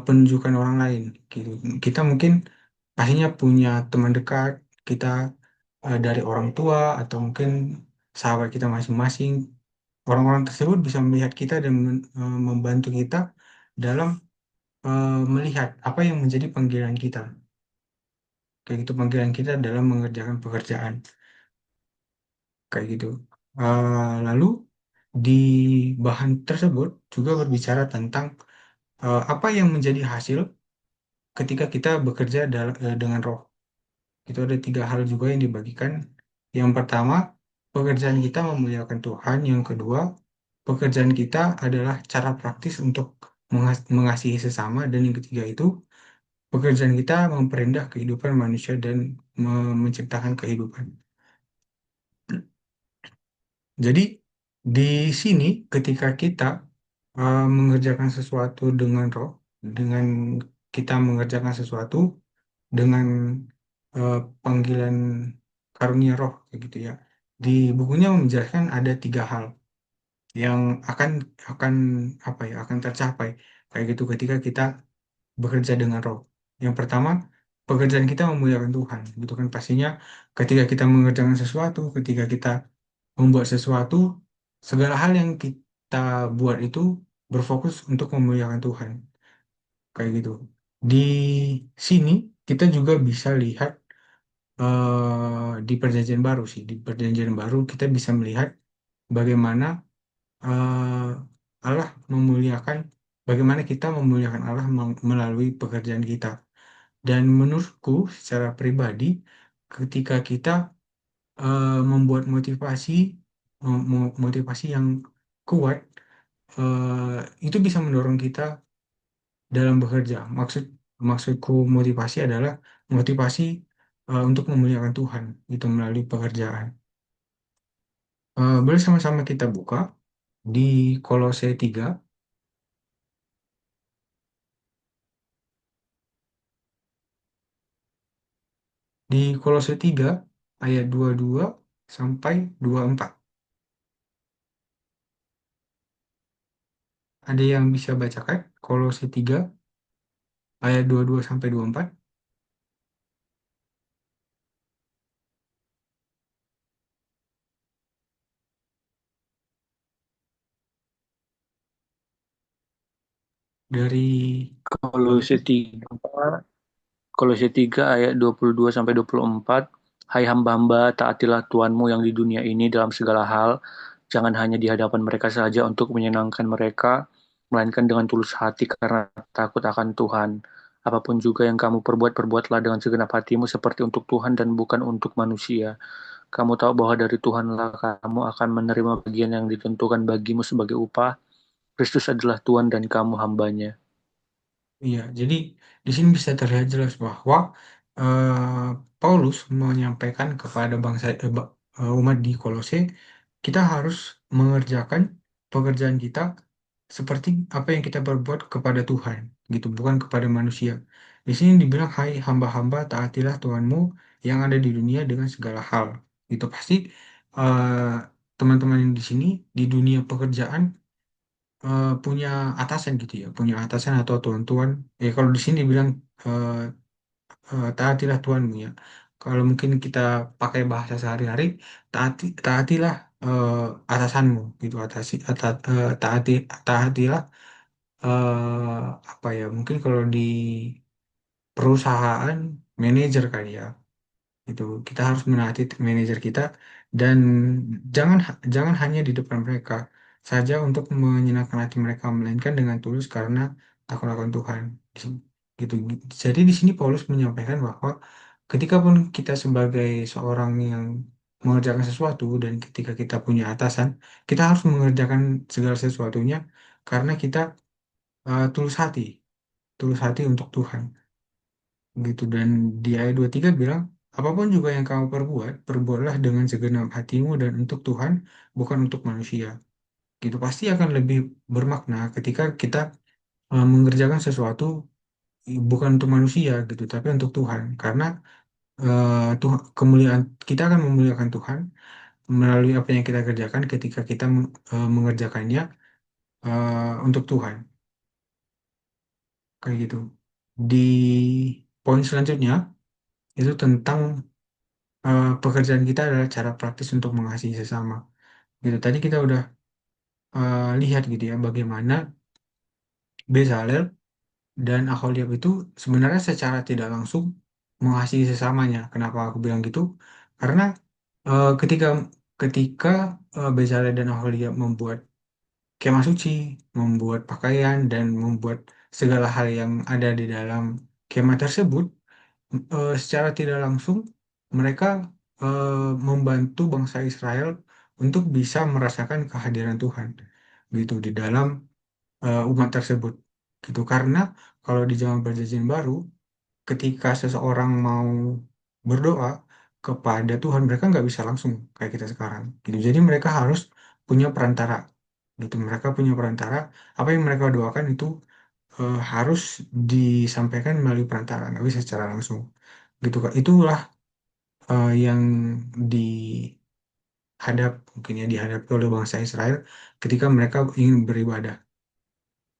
penunjukan orang lain. Gitu. Kita mungkin pastinya punya teman dekat kita dari orang tua atau mungkin sahabat kita masing-masing. Orang-orang tersebut bisa melihat kita dan membantu kita dalam melihat apa yang menjadi panggilan kita. Kayak gitu panggilan kita dalam mengerjakan pekerjaan. Kayak gitu. Lalu di bahan tersebut juga berbicara tentang apa yang menjadi hasil ketika kita bekerja dengan roh. Itu ada tiga hal juga yang dibagikan. Yang pertama, pekerjaan kita memuliakan Tuhan. Yang kedua, pekerjaan kita adalah cara praktis untuk mengasihi sesama. Dan yang ketiga itu, pekerjaan kita memperindah kehidupan manusia dan menciptakan kehidupan. Jadi, di sini ketika kita mengerjakan sesuatu dengan roh, dengan kita mengerjakan sesuatu dengan eh, panggilan karunia roh kayak gitu ya. Di bukunya menjelaskan ada tiga hal yang akan apa ya akan tercapai kayak gitu ketika kita bekerja dengan roh. Yang pertama, pekerjaan kita memuliakan Tuhan. Gitu kan pastinya ketika kita mengerjakan sesuatu, ketika kita membuat sesuatu, segala hal yang kita buat itu berfokus untuk memuliakan Tuhan. Kayak gitu. Di sini kita juga bisa lihat di Perjanjian Baru sih. Di Perjanjian Baru kita bisa melihat bagaimana Allah memuliakan, bagaimana kita memuliakan Allah melalui pekerjaan kita. Dan menurutku secara pribadi, ketika kita membuat motivasi yang kuat, itu bisa mendorong kita dalam bekerja. Maksudku motivasi adalah motivasi untuk memuliakan Tuhan itu melalui pekerjaan. Boleh sama-sama kita buka di Kolose 3. Di Kolose 3 ayat 22 sampai 24. Ada yang bisa bacakan Kolose 3 ayat 22 sampai 24 dari Bapak. Kolose 3, Kolose 3 ayat 22 sampai 24. Hai hamba-hamba, taatilah Tuhanmu yang di dunia ini dalam segala hal. Jangan hanya di hadapan mereka saja untuk menyenangkan mereka, melainkan dengan tulus hati karena takut akan Tuhan. Apapun juga yang kamu perbuat, perbuatlah dengan segenap hatimu seperti untuk Tuhan dan bukan untuk manusia. Kamu tahu bahwa dari Tuhanlah kamu akan menerima bagian yang ditentukan bagimu sebagai upah. Kristus adalah Tuhan dan kamu hambanya. Iya, jadi di sini bisa terlihat jelas bahwa eh, Paulus menyampaikan kepada umat di Kolose, kita harus mengerjakan pekerjaan kita seperti apa yang kita perbuat kepada Tuhan. gitu, bukan kepada manusia. Di sini dibilang, hai hamba-hamba, taatilah Tuhanmu yang ada di dunia dengan segala hal. Itu pasti eh, teman-teman yang di sini di dunia pekerjaan punya atasan gitu ya, punya atasan atau tuan-tuan. Ya kalau di sini dibilang eh, taatilah Tuhanmu ya. Kalau mungkin kita pakai bahasa sehari-hari, taatilah eh, atasanmu gitu, taatilah apa ya? Mungkin kalau di perusahaan manajer kali ya, itu kita harus menaati manajer kita dan jangan hanya di depan mereka saja untuk menyenangkan hati mereka, melainkan dengan tulus karena takut akan Tuhan. Gitu. Jadi di sini Paulus menyampaikan bahwa ketika pun kita sebagai seorang yang mengerjakan sesuatu dan ketika kita punya atasan, kita harus mengerjakan segala sesuatunya karena kita tulus hati untuk Tuhan gitu. Dan di ayat 23 bilang, apapun juga yang kamu perbuat, perbuatlah dengan segenap hatimu dan untuk Tuhan, bukan untuk manusia. Gitu pasti akan lebih bermakna ketika kita mengerjakan sesuatu bukan untuk manusia gitu, tapi untuk Tuhan. Karena Tuhan, kemuliaan kita akan memuliakan Tuhan melalui apa yang kita kerjakan ketika kita mengerjakannya untuk Tuhan. Kayak gitu. Di poin selanjutnya itu tentang pekerjaan kita adalah cara praktis untuk mengasihi sesama. Gitu. Tadi kita udah lihat gitu ya bagaimana Bezalel dan Aholiab itu sebenarnya secara tidak langsung mengasihi sesamanya. Kenapa aku bilang gitu? Karena ketika ketika Bezalel dan Aholiab membuat kemah suci, membuat pakaian dan membuat segala hal yang ada di dalam kemah tersebut, secara tidak langsung mereka membantu bangsa Israel untuk bisa merasakan kehadiran Tuhan gitu di dalam umat tersebut gitu. Karena kalau di zaman Perjanjian Baru ketika seseorang mau berdoa kepada Tuhan mereka nggak bisa langsung kayak kita sekarang gitu. Jadi mereka harus punya perantara gitu. Mereka punya perantara, apa yang mereka doakan itu harus disampaikan melalui perantara, nggak bisa secara langsung gitu Kak. Itulah yang mungkin ya dihadapi oleh bangsa Israel ketika mereka ingin beribadah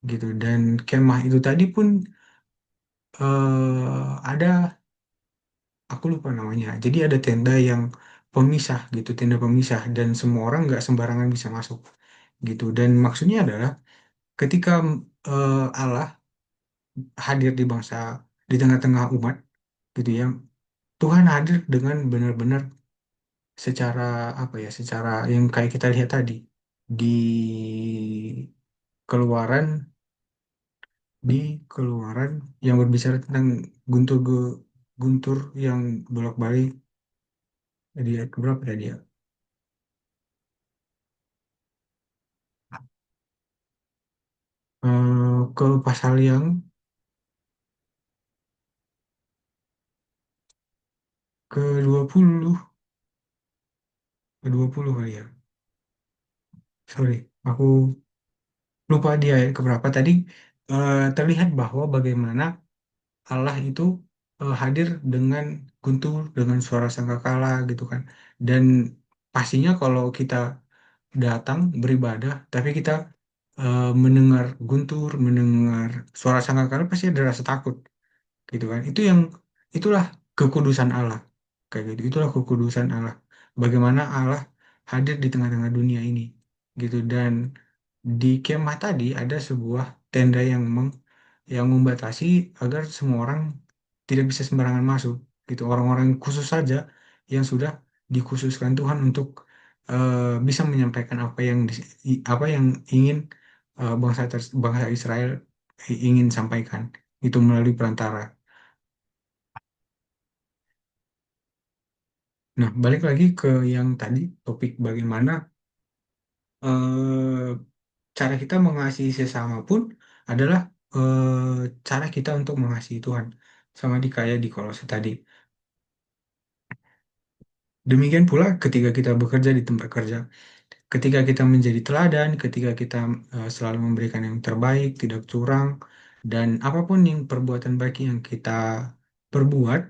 gitu. Dan kemah itu tadi pun ada, aku lupa namanya, jadi ada tenda yang pemisah gitu, tenda pemisah dan semua orang nggak sembarangan bisa masuk gitu. Dan maksudnya adalah ketika Allah hadir di bangsa, di tengah-tengah umat gitu ya, Tuhan hadir dengan benar-benar secara apa ya, secara yang kayak kita lihat tadi di keluaran di keluaran yang berbicara tentang guntur yang bolak-balik di ayat keberapa tadi ya. Ke pasal yang ke 20, ke 20 kali ya. Sorry, aku lupa di ayat keberapa tadi. Terlihat bahwa bagaimana Allah itu hadir dengan guntur, dengan suara sangkakala gitu kan. Dan pastinya kalau kita datang beribadah, tapi kita mendengar guntur, mendengar suara sangkakala, pasti ada rasa takut gitu kan. Itulah kekudusan Allah kayak gitu. Itulah kekudusan Allah, bagaimana Allah hadir di tengah-tengah dunia ini gitu. Dan di kemah tadi ada sebuah tenda yang membatasi agar semua orang tidak bisa sembarangan masuk gitu. Orang-orang khusus saja yang sudah dikhususkan Tuhan untuk bisa menyampaikan apa yang ingin bangsa Israel ingin sampaikan itu melalui perantara. Nah, balik lagi ke yang tadi, topik bagaimana eh, cara kita mengasihi sesama pun adalah cara kita untuk mengasihi Tuhan. Sama kayak di Kolose tadi. Demikian pula ketika kita bekerja di tempat kerja. Ketika kita menjadi teladan, ketika kita selalu memberikan yang terbaik, tidak curang, Dan apapun yang perbuatan baik yang kita perbuat,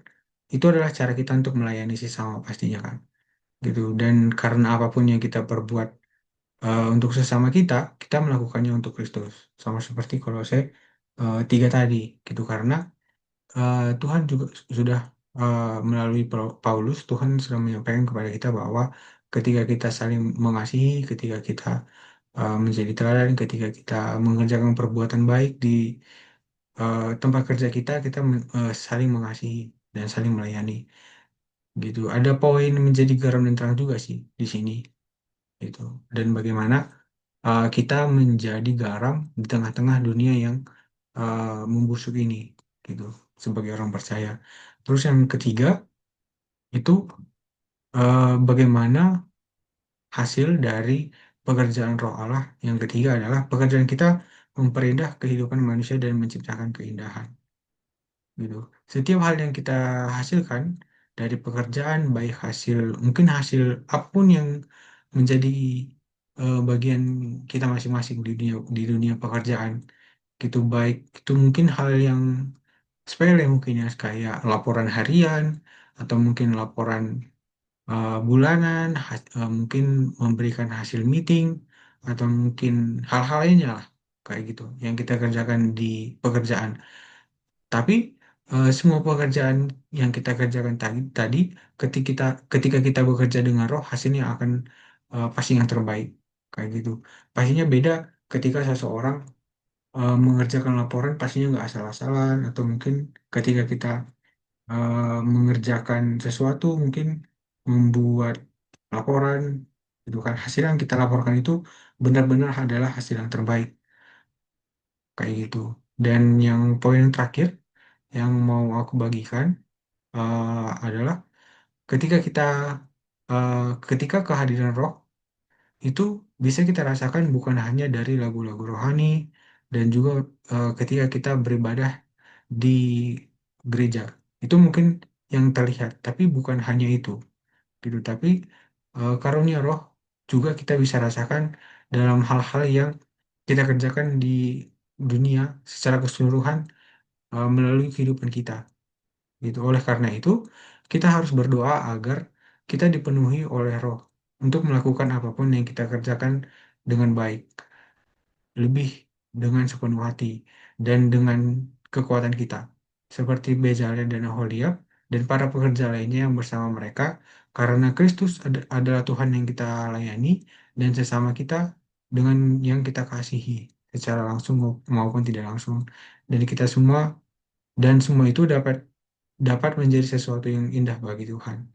itu adalah cara kita untuk melayani sesama pastinya kan. Gitu. Dan karena apapun yang kita perbuat untuk sesama kita, kita melakukannya untuk Kristus. Sama seperti Kolose 3 tadi, gitu. Karena Tuhan juga sudah melalui Paulus, Tuhan sudah menyampaikan kepada kita bahwa ketika kita saling mengasihi, ketika kita menjadi teladan, ketika kita mengerjakan perbuatan baik di tempat kerja kita, kita saling mengasihi dan saling melayani, gitu. Ada poin menjadi garam dan terang juga sih di sini, gitu. Dan bagaimana kita menjadi garam di tengah-tengah dunia yang membusuk ini, gitu, sebagai orang percaya. Terus yang ketiga itu bagaimana hasil dari pekerjaan Roh Allah. Yang ketiga adalah pekerjaan kita memperindah kehidupan manusia dan menciptakan keindahan. Gitu. Setiap hal yang kita hasilkan dari pekerjaan, baik hasil, mungkin hasil apapun yang menjadi bagian kita masing-masing di dunia pekerjaan, gitu, baik itu mungkin hal yang sepele mungkin ya, kayak laporan harian atau mungkin laporan bulanan, mungkin memberikan hasil meeting atau mungkin hal-hal lainnya lah kayak gitu yang kita kerjakan di pekerjaan. Tapi semua pekerjaan yang kita kerjakan tadi ketika kita bekerja dengan roh, hasilnya akan pasti yang terbaik kayak gitu. Pastinya beda ketika seseorang mengerjakan laporan, pastinya nggak asal-asalan, atau mungkin ketika kita mengerjakan sesuatu, mungkin membuat laporan, itu kan hasil yang kita laporkan itu benar-benar adalah hasil yang terbaik kayak gitu. Dan yang poin terakhir yang mau aku bagikan adalah ketika kita eh, ketika kehadiran roh itu bisa kita rasakan bukan hanya dari lagu-lagu rohani dan juga ketika kita beribadah di gereja. Itu mungkin yang terlihat, tapi bukan hanya itu, gitu. Tapi karunia roh juga kita bisa rasakan dalam hal-hal yang kita kerjakan di dunia secara keseluruhan melalui kehidupan kita, gitu. Oleh karena itu, kita harus berdoa agar kita dipenuhi oleh roh untuk melakukan apapun yang kita kerjakan dengan baik, lebih dengan sepenuh hati dan dengan kekuatan kita, seperti Bezalel dan Aholiab dan para pekerja lainnya yang bersama mereka, karena Kristus adalah Tuhan yang kita layani dan sesama kita dengan yang kita kasihi secara langsung maupun tidak langsung, dan kita semua, dan semua itu dapat dapat menjadi sesuatu yang indah bagi Tuhan,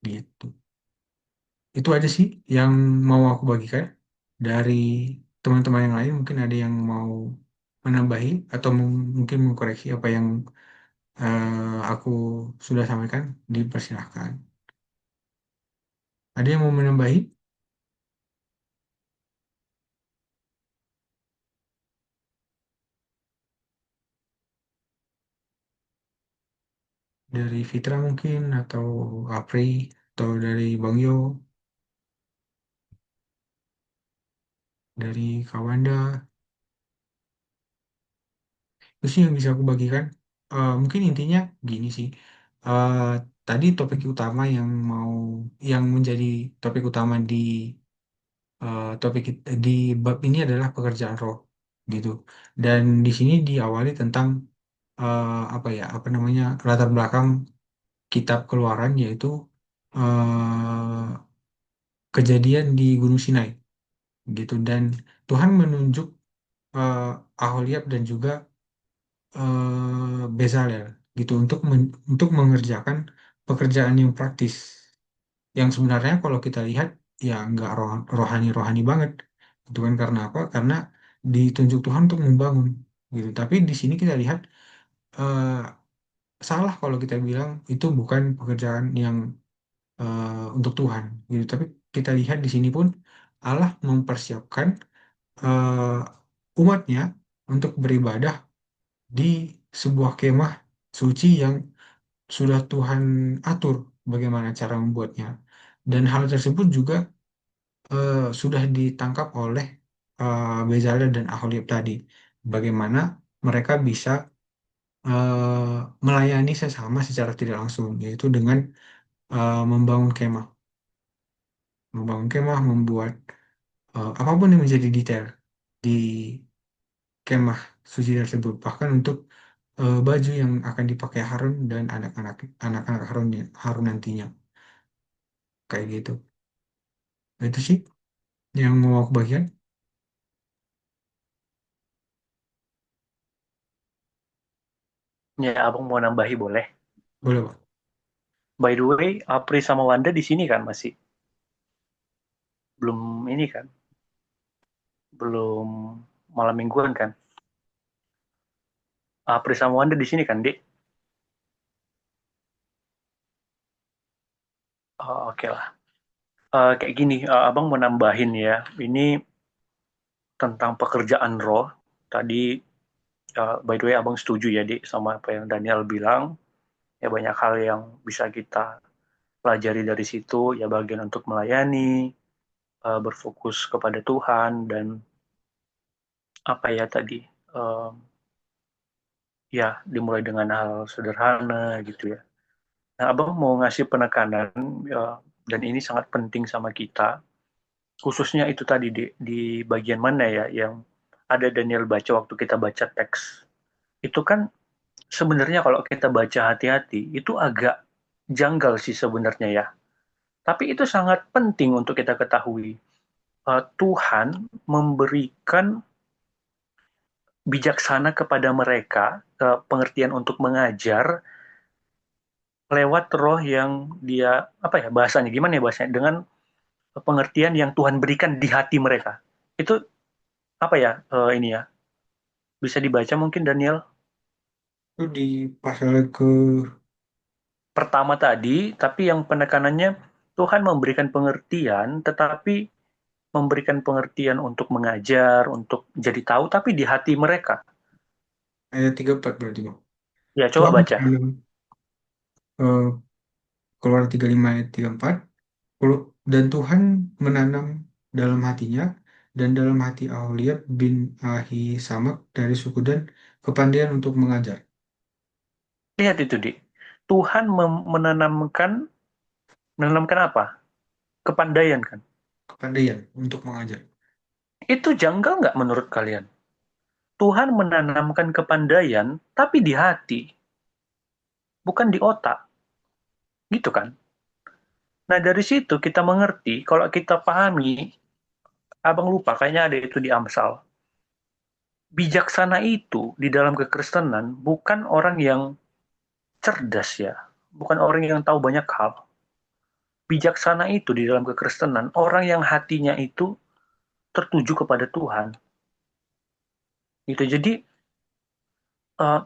gitu. Itu aja sih yang mau aku bagikan. Dari teman-teman yang lain mungkin ada yang mau menambahi atau mungkin mengkoreksi apa yang aku sudah sampaikan, dipersilahkan. Ada yang mau menambahi dari Fitra mungkin, atau Apri, atau dari Bang Yo, dari Kawanda? Itu sih yang bisa aku bagikan. Mungkin intinya gini sih. Eh, Tadi topik utama yang menjadi topik utama di bab ini adalah pekerjaan roh, gitu. Dan di sini diawali tentang apa ya, apa namanya, latar belakang kitab Keluaran, yaitu kejadian di Gunung Sinai, gitu. Dan Tuhan menunjuk eh, Aholiab dan juga Bezalel, gitu, untuk mengerjakan pekerjaan yang praktis, yang sebenarnya kalau kita lihat ya nggak rohani-rohani banget, gitu kan. Karena apa? Karena ditunjuk Tuhan untuk membangun, gitu. Tapi di sini kita lihat eh, salah kalau kita bilang itu bukan pekerjaan yang untuk Tuhan, gitu. Tapi kita lihat di sini pun Allah mempersiapkan umatnya untuk beribadah di sebuah kemah suci yang sudah Tuhan atur bagaimana cara membuatnya. Dan hal tersebut juga sudah ditangkap oleh Bezalel dan Aholiab tadi. bagaimana mereka bisa melayani sesama secara tidak langsung, yaitu dengan membangun kemah, membuat apapun yang menjadi detail di kemah suci tersebut, bahkan untuk baju yang akan dipakai Harun dan anak-anak Harun nantinya, kayak gitu. Itu sih yang mau aku bagian. Ya, abang mau nambahi boleh. Boleh, Pak. By the way, Apri sama Wanda di sini kan masih belum ini kan, belum malam mingguan kan. Apri sama Wanda di sini kan, Dek? Oh, oke lah. Kayak gini, abang mau nambahin ya. Ini tentang pekerjaan roh. Tadi, by the way, abang setuju ya, Dek, sama apa yang Daniel bilang. Ya banyak hal yang bisa kita pelajari dari situ. Ya bagian untuk melayani, berfokus kepada Tuhan dan apa ya tadi. eh, ya dimulai dengan hal sederhana gitu ya. Nah, abang mau ngasih penekanan dan ini sangat penting sama kita, khususnya itu tadi di bagian mana ya yang ada Daniel baca waktu kita baca teks. Itu kan sebenarnya kalau kita baca hati-hati itu agak janggal sih sebenarnya ya. Tapi itu sangat penting untuk kita ketahui. Tuhan memberikan bijaksana kepada mereka, pengertian untuk mengajar lewat roh yang dia apa ya bahasanya gimana ya bahasanya dengan pengertian yang Tuhan berikan di hati mereka. Itu apa ya ini ya? Bisa dibaca mungkin Daniel Itu di pasal ke pertama tadi, tapi yang penekanannya Tuhan memberikan pengertian, tetapi memberikan pengertian untuk mengajar, untuk jadi tahu, tapi di hati mereka. ayat 34 berarti, Bang. Ya, coba Tuhan baca. eh, Keluaran 35 ayat 34. Dan Tuhan menanam dalam hatinya dan dalam hati Aholiab bin Ahisamak dari suku Dan kepandaian untuk mengajar. Lihat itu, Di. Tuhan menanamkan apa? Kepandaian kan. Kepandaian untuk mengajar. Itu janggal nggak menurut kalian? Tuhan menanamkan kepandaian, tapi di hati, bukan di otak. Gitu kan? Nah, dari situ kita mengerti, kalau kita pahami, abang lupa, kayaknya ada itu di Amsal. Bijaksana itu di dalam kekristenan bukan orang yang cerdas ya, bukan orang yang tahu banyak hal. Bijaksana itu di dalam kekristenan, orang yang hatinya itu tertuju kepada Tuhan. Gitu. Jadi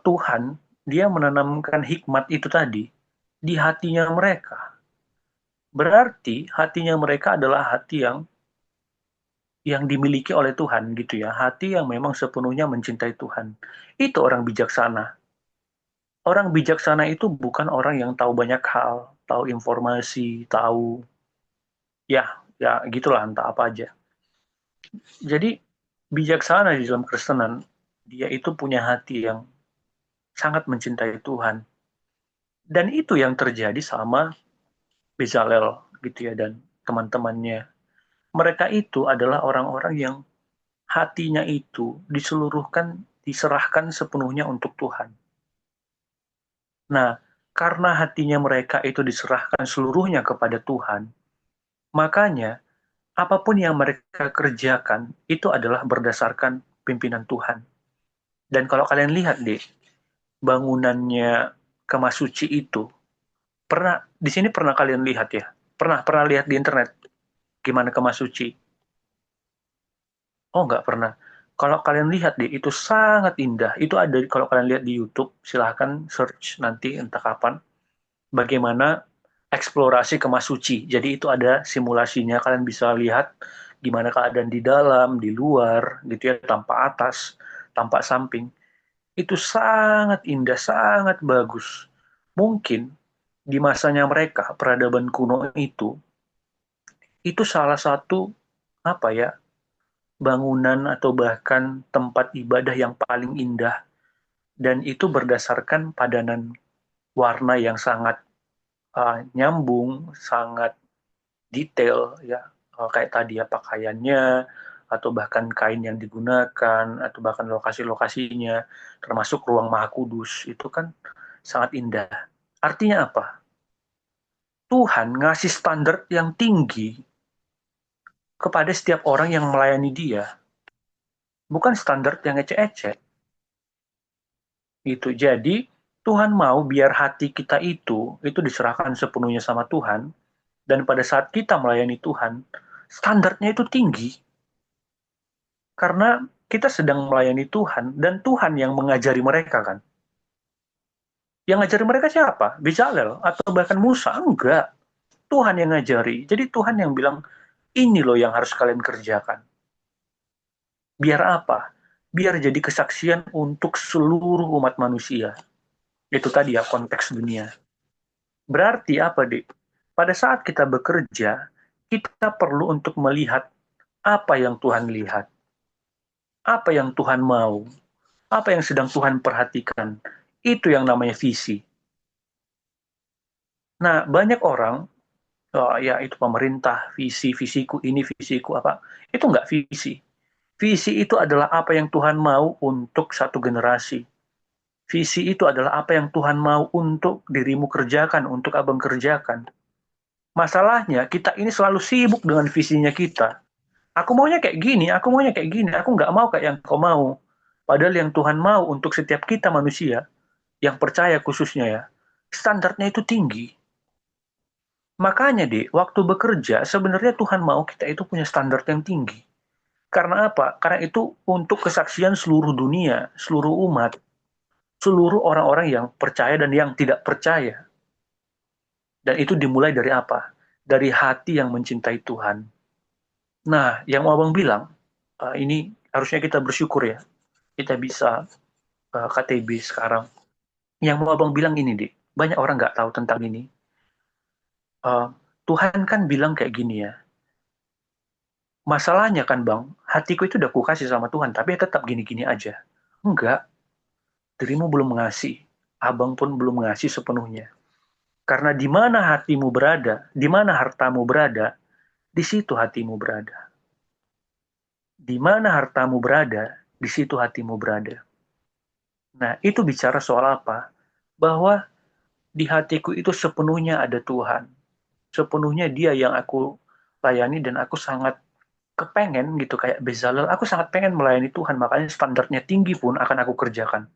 Tuhan, dia menanamkan hikmat itu tadi di hatinya mereka. Berarti hatinya mereka adalah hati yang dimiliki oleh Tuhan gitu ya. Hati yang memang sepenuhnya mencintai Tuhan. Itu orang bijaksana. Orang bijaksana itu bukan orang yang tahu banyak hal, tahu informasi, tahu ya, ya gitulah entah apa aja. Jadi bijaksana di dalam Kristenan, dia itu punya hati yang sangat mencintai Tuhan. Dan itu yang terjadi sama Bezalel gitu ya dan teman-temannya. Mereka itu adalah orang-orang yang hatinya itu diseluruhkan, diserahkan sepenuhnya untuk Tuhan. Nah, karena hatinya mereka itu diserahkan seluruhnya kepada Tuhan, makanya apapun yang mereka kerjakan itu adalah berdasarkan pimpinan Tuhan. Dan kalau kalian lihat deh, bangunannya Kemah Suci itu, pernah di sini pernah kalian lihat ya? Pernah lihat di internet gimana Kemah Suci? Oh, nggak pernah. Kalau kalian lihat deh, itu sangat indah. Itu ada kalau kalian lihat di YouTube, silahkan search nanti entah kapan bagaimana eksplorasi Kemah Suci. Jadi itu ada simulasinya, kalian bisa lihat gimana keadaan di dalam, di luar, gitu ya, tanpa atas, tanpa samping. Itu sangat indah, sangat bagus. Mungkin di masanya mereka, peradaban kuno itu salah satu apa ya? bangunan atau bahkan tempat ibadah yang paling indah, dan itu berdasarkan padanan warna yang sangat nyambung, sangat detail ya. Kayak tadi ya pakaiannya, atau bahkan kain yang digunakan, atau bahkan lokasi-lokasinya, termasuk ruang Maha Kudus, itu kan sangat indah. Artinya apa? Tuhan ngasih standar yang tinggi kepada setiap orang yang melayani dia, bukan standar yang ecek-ecek. Itu jadi Tuhan mau biar hati kita itu diserahkan sepenuhnya sama Tuhan, dan pada saat kita melayani Tuhan, standarnya itu tinggi. Karena kita sedang melayani Tuhan, dan Tuhan yang mengajari mereka kan. Yang ngajari mereka siapa? Bezalel atau bahkan Musa? Enggak. Tuhan yang ngajari. Jadi Tuhan yang bilang, ini loh yang harus kalian kerjakan. Biar apa? Biar jadi kesaksian untuk seluruh umat manusia. Itu tadi ya konteks dunia. Berarti apa, Dik? Pada saat kita bekerja, kita perlu untuk melihat apa yang Tuhan lihat, apa yang Tuhan mau, apa yang sedang Tuhan perhatikan. Itu yang namanya visi. Nah, banyak orang, oh, ya itu pemerintah, visiku ini, visiku apa. Itu nggak visi. Visi itu adalah apa yang Tuhan mau untuk satu generasi. Visi itu adalah apa yang Tuhan mau untuk dirimu kerjakan, untuk abang kerjakan. Masalahnya, kita ini selalu sibuk dengan visinya kita. Aku maunya kayak gini, aku maunya kayak gini, aku nggak mau kayak yang kau mau. Padahal yang Tuhan mau untuk setiap kita manusia, yang percaya khususnya ya, standarnya itu tinggi. Makanya deh, waktu bekerja, sebenarnya Tuhan mau kita itu punya standar yang tinggi. Karena apa? Karena itu untuk kesaksian seluruh dunia, seluruh umat, seluruh orang-orang yang percaya dan yang tidak percaya. Dan itu dimulai dari apa? Dari hati yang mencintai Tuhan. Nah, yang mau abang bilang, ini harusnya kita bersyukur ya. Kita bisa KTB sekarang. Yang mau abang bilang ini, Dik. Banyak orang nggak tahu tentang ini. Uh, Tuhan kan bilang kayak gini ya. Masalahnya kan bang, hatiku itu udah kukasih sama Tuhan, tapi tetap gini-gini aja. Enggak, dirimu belum ngasih. Abang pun belum ngasih sepenuhnya. Karena di mana hatimu berada, di mana hartamu berada, di situ hatimu berada. Di mana hartamu berada, di situ hatimu berada. Nah, itu bicara soal apa? Bahwa di hatiku itu sepenuhnya ada Tuhan. Sepenuhnya dia yang aku layani, dan aku sangat kepengen gitu kayak Bezalel, aku sangat pengen melayani Tuhan, makanya standarnya tinggi pun akan aku kerjakan.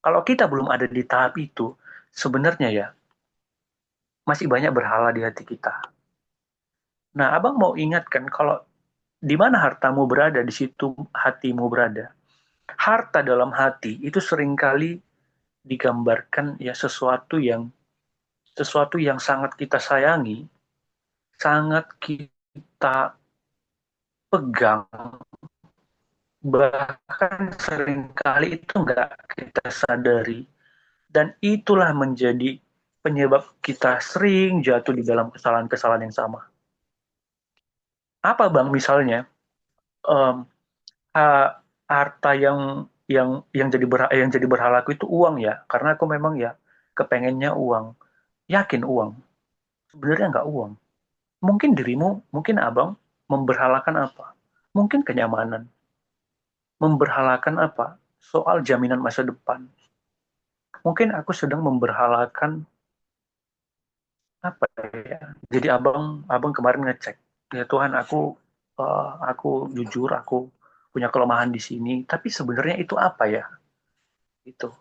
Kalau kita belum ada di tahap itu, sebenarnya ya masih banyak berhala di hati kita. Nah, abang mau ingatkan kalau di mana hartamu berada, di situ hatimu berada. Harta dalam hati itu seringkali digambarkan ya sesuatu yang sangat kita sayangi, sangat kita pegang, bahkan seringkali itu nggak kita sadari, dan itulah menjadi penyebab kita sering jatuh di dalam kesalahan-kesalahan yang sama. Apa bang misalnya um, harta yang jadi berhalaku itu uang ya, karena aku memang ya kepengennya uang, yakin uang, sebenarnya nggak uang. Mungkin dirimu, mungkin abang memberhalakan apa? Mungkin kenyamanan, memberhalakan apa? Soal jaminan masa depan. Mungkin aku sedang memberhalakan apa ya? Jadi abang kemarin ngecek, ya Tuhan, aku jujur, aku punya kelemahan di sini, tapi sebenarnya itu apa ya? Itu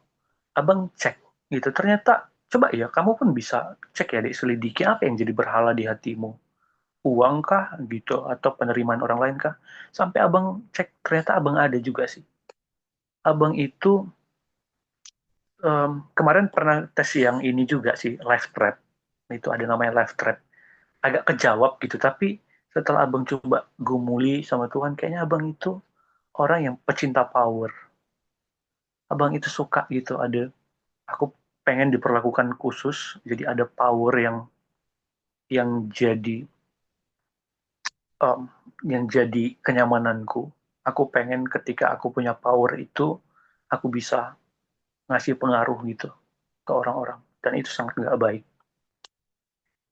abang cek gitu. Ternyata coba ya, kamu pun bisa cek ya, selidiki apa yang jadi berhala di hatimu. Uang kah gitu, atau penerimaan orang lain kah? Sampai abang cek, ternyata abang ada juga sih. Abang itu kemarin pernah tes yang ini juga sih, live trap. Itu ada namanya live trap. Agak kejawab gitu, tapi setelah abang coba gumuli sama Tuhan, kayaknya abang itu orang yang pecinta power. Abang itu suka gitu, aku pengen diperlakukan khusus, jadi ada power yang jadi um, yang jadi kenyamananku. Aku pengen ketika aku punya power itu, aku bisa ngasih pengaruh gitu ke orang-orang. Dan itu sangat nggak baik.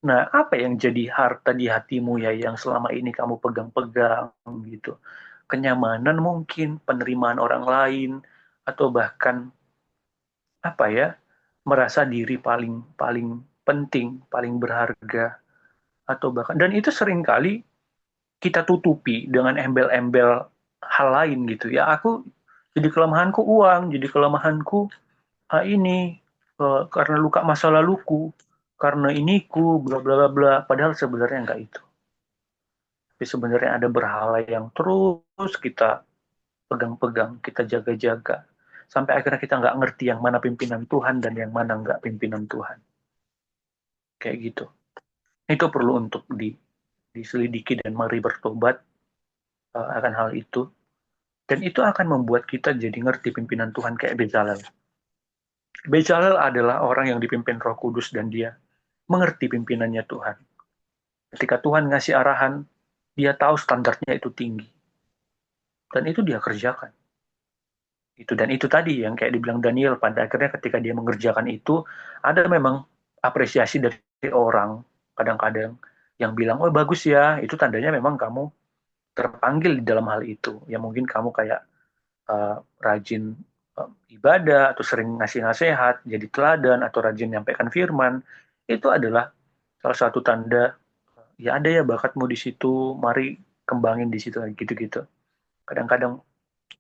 Nah, apa yang jadi harta di hatimu ya yang selama ini kamu pegang-pegang gitu? Kenyamanan mungkin, penerimaan orang lain, atau bahkan apa ya, merasa diri paling paling penting, paling berharga, atau bahkan dan itu seringkali kita tutupi dengan embel-embel hal lain gitu ya. Aku jadi kelemahanku uang, jadi kelemahanku ini karena luka masa laluku, karena iniku, bla bla bla bla. Padahal sebenarnya enggak itu. Tapi sebenarnya ada berhala yang terus kita pegang-pegang, kita jaga-jaga. Sampai akhirnya kita nggak ngerti yang mana pimpinan Tuhan dan yang mana nggak pimpinan Tuhan. Kayak gitu. Itu perlu untuk diselidiki dan mari bertobat akan hal itu. Dan itu akan membuat kita jadi ngerti pimpinan Tuhan kayak Bezalel. Bezalel adalah orang yang dipimpin Roh Kudus dan dia mengerti pimpinannya Tuhan. Ketika Tuhan ngasih arahan, dia tahu standarnya itu tinggi. Dan itu dia kerjakan. Dan itu tadi yang kayak dibilang Daniel, pada akhirnya ketika dia mengerjakan itu, ada memang apresiasi dari orang kadang-kadang yang bilang, oh bagus ya, itu tandanya memang kamu terpanggil di dalam hal itu. Ya mungkin kamu kayak rajin ibadah atau sering ngasih nasihat, jadi teladan atau rajin nyampaikan firman, itu adalah salah satu tanda ya ada ya bakatmu di situ, mari kembangin di situ gitu-gitu. Kadang-kadang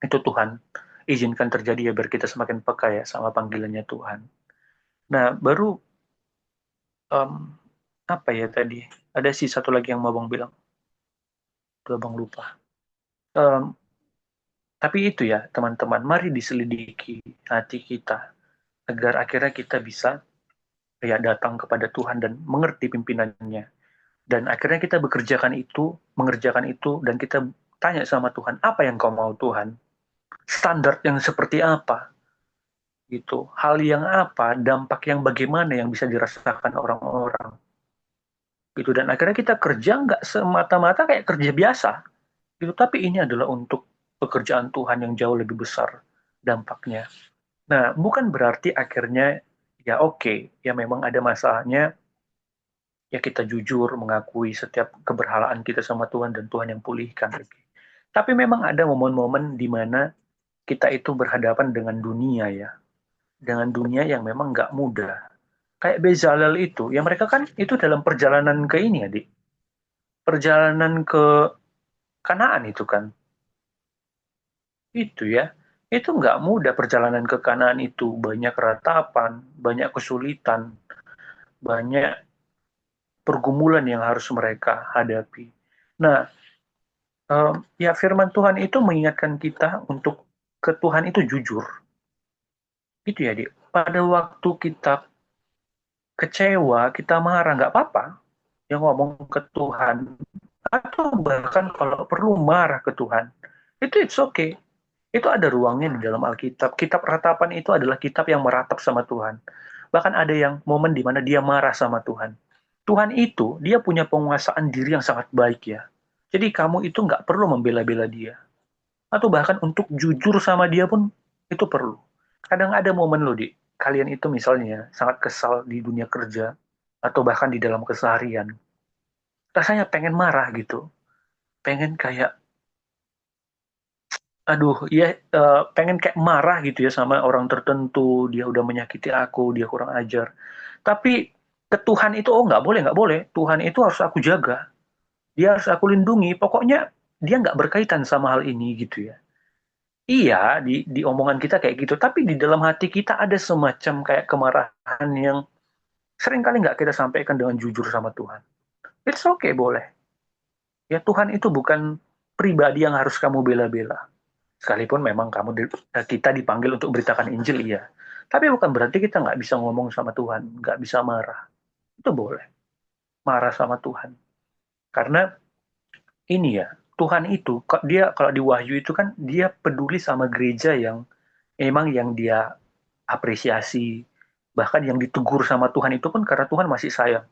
itu Tuhan izinkan terjadi ya biar kita semakin peka ya sama panggilannya Tuhan. Nah, baru um, apa ya tadi? Ada sih satu lagi yang mau Bang bilang. Tuh Bang lupa. Um, tapi itu ya teman-teman, mari diselidiki hati kita agar akhirnya kita bisa ya datang kepada Tuhan dan mengerti pimpinannya. Dan akhirnya kita mengerjakan itu, dan kita tanya sama Tuhan, apa yang kau mau Tuhan? Standar yang seperti apa? Gitu. Hal yang apa, dampak yang bagaimana yang bisa dirasakan orang-orang. Gitu. Dan akhirnya kita kerja nggak semata-mata kayak kerja biasa. Gitu. Tapi ini adalah untuk pekerjaan Tuhan yang jauh lebih besar dampaknya. Nah, bukan berarti akhirnya ya oke, ya memang ada masalahnya, ya kita jujur mengakui setiap keberhalaan kita sama Tuhan dan Tuhan yang pulihkan. Tapi memang ada momen-momen di mana kita itu berhadapan dengan dunia ya, dengan dunia yang memang nggak mudah. Kayak Bezalel itu, ya mereka kan itu dalam perjalanan ke ini ya, perjalanan ke Kanaan itu kan, itu ya, itu nggak mudah perjalanan ke Kanaan itu, banyak ratapan, banyak kesulitan, banyak pergumulan yang harus mereka hadapi. Nah, ya firman Tuhan itu mengingatkan kita untuk ke Tuhan itu jujur. Itu ya, Dik. Pada waktu kita kecewa, kita marah, nggak apa-apa. Yang ngomong ke Tuhan. Atau bahkan kalau perlu marah ke Tuhan. Itu it's okay. Itu ada ruangnya di dalam Alkitab. Kitab ratapan itu adalah kitab yang meratap sama Tuhan. Bahkan ada yang momen di mana dia marah sama Tuhan. Tuhan itu, dia punya penguasaan diri yang sangat baik ya. Jadi kamu itu nggak perlu membela-bela dia. Atau bahkan untuk jujur sama dia pun itu perlu. Kadang ada momen loh, di kalian itu misalnya sangat kesal di dunia kerja atau bahkan di dalam keseharian. Rasanya pengen marah gitu. Pengen kayak aduh ya pengen kayak marah gitu ya sama orang tertentu, dia udah menyakiti aku, dia kurang ajar. Tapi ke Tuhan itu oh nggak boleh. Tuhan itu harus aku jaga, dia harus aku lindungi. Pokoknya dia nggak berkaitan sama hal ini gitu ya. Iya, di omongan kita kayak gitu, tapi di dalam hati kita ada semacam kayak kemarahan yang sering kali nggak kita sampaikan dengan jujur sama Tuhan. It's okay, boleh. Ya Tuhan itu bukan pribadi yang harus kamu bela-bela. Sekalipun memang kita dipanggil untuk beritakan Injil, iya. Tapi bukan berarti kita nggak bisa ngomong sama Tuhan, nggak bisa marah. Itu boleh, marah sama Tuhan. Karena ini ya, Tuhan itu, dia kalau di Wahyu itu kan, dia peduli sama gereja yang memang yang dia apresiasi, bahkan yang ditegur sama Tuhan itu pun karena Tuhan masih sayang.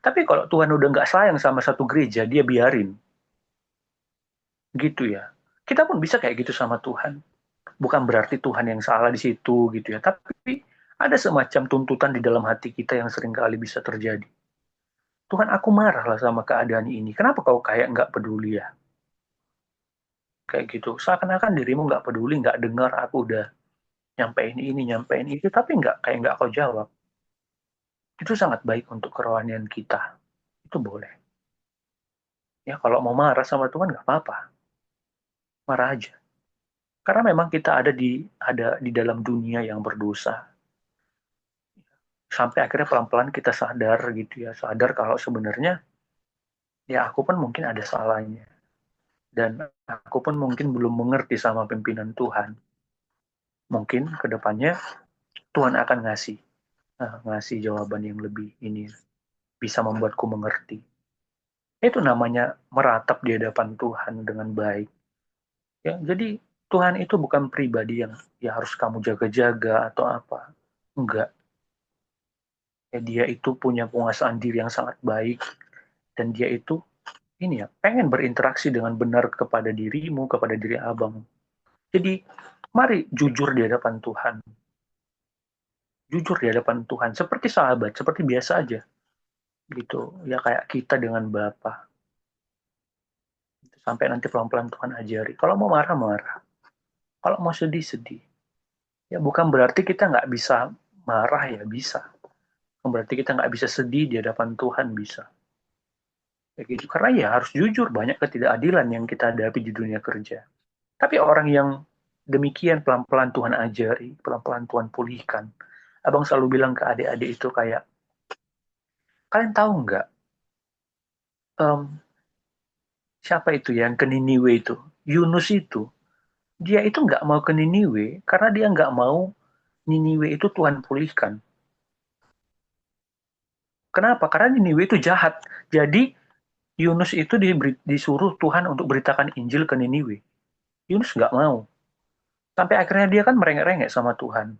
Tapi kalau Tuhan udah nggak sayang sama satu gereja, dia biarin. Gitu ya. Kita pun bisa kayak gitu sama Tuhan. Bukan berarti Tuhan yang salah di situ gitu ya, tapi ada semacam tuntutan di dalam hati kita yang seringkali bisa terjadi. Tuhan, aku marah lah sama keadaan ini. Kenapa kau kayak nggak peduli ya? Kayak gitu. Seakan-akan dirimu nggak peduli, nggak dengar aku udah nyampein ini, nyampein itu, tapi kayak nggak kau jawab. Itu sangat baik untuk kerohanian kita. Itu boleh. Ya, kalau mau marah sama Tuhan nggak apa-apa. Marah aja. Karena memang kita ada di dalam dunia yang berdosa. Sampai akhirnya pelan-pelan kita sadar gitu ya. Sadar kalau sebenarnya ya aku pun mungkin ada salahnya. Dan aku pun mungkin belum mengerti sama pimpinan Tuhan. Mungkin ke depannya Tuhan akan ngasih jawaban yang lebih ini bisa membuatku mengerti. Itu namanya meratap di hadapan Tuhan dengan baik. Ya, jadi Tuhan itu bukan pribadi yang ya harus kamu jaga-jaga atau apa. Enggak. Ya, dia itu punya penguasaan diri yang sangat baik dan dia itu ini ya pengen berinteraksi dengan benar kepada dirimu, kepada diri abang. Jadi mari jujur di hadapan Tuhan. Jujur di hadapan Tuhan seperti sahabat, seperti biasa aja gitu. Ya kayak kita dengan Bapa. Sampai nanti pelan-pelan Tuhan ajari. Kalau mau marah, marah. Kalau mau sedih, sedih. Ya bukan berarti kita nggak bisa marah ya, bisa. Bukan berarti kita nggak bisa sedih di hadapan Tuhan, bisa. Ya gitu. Karena ya harus jujur, banyak ketidakadilan yang kita hadapi di dunia kerja. Tapi orang yang demikian pelan-pelan Tuhan ajari, pelan-pelan Tuhan pulihkan. Abang selalu bilang ke adik-adik itu kayak, kalian tahu nggak, um, siapa itu yang ke Niniwe itu? Yunus itu. Dia itu nggak mau ke Niniwe karena dia nggak mau Niniwe itu Tuhan pulihkan. Kenapa? Karena Niniwe itu jahat. Jadi Yunus itu disuruh Tuhan untuk beritakan Injil ke Niniwe. Yunus nggak mau. Sampai akhirnya dia kan merengek-rengek sama Tuhan.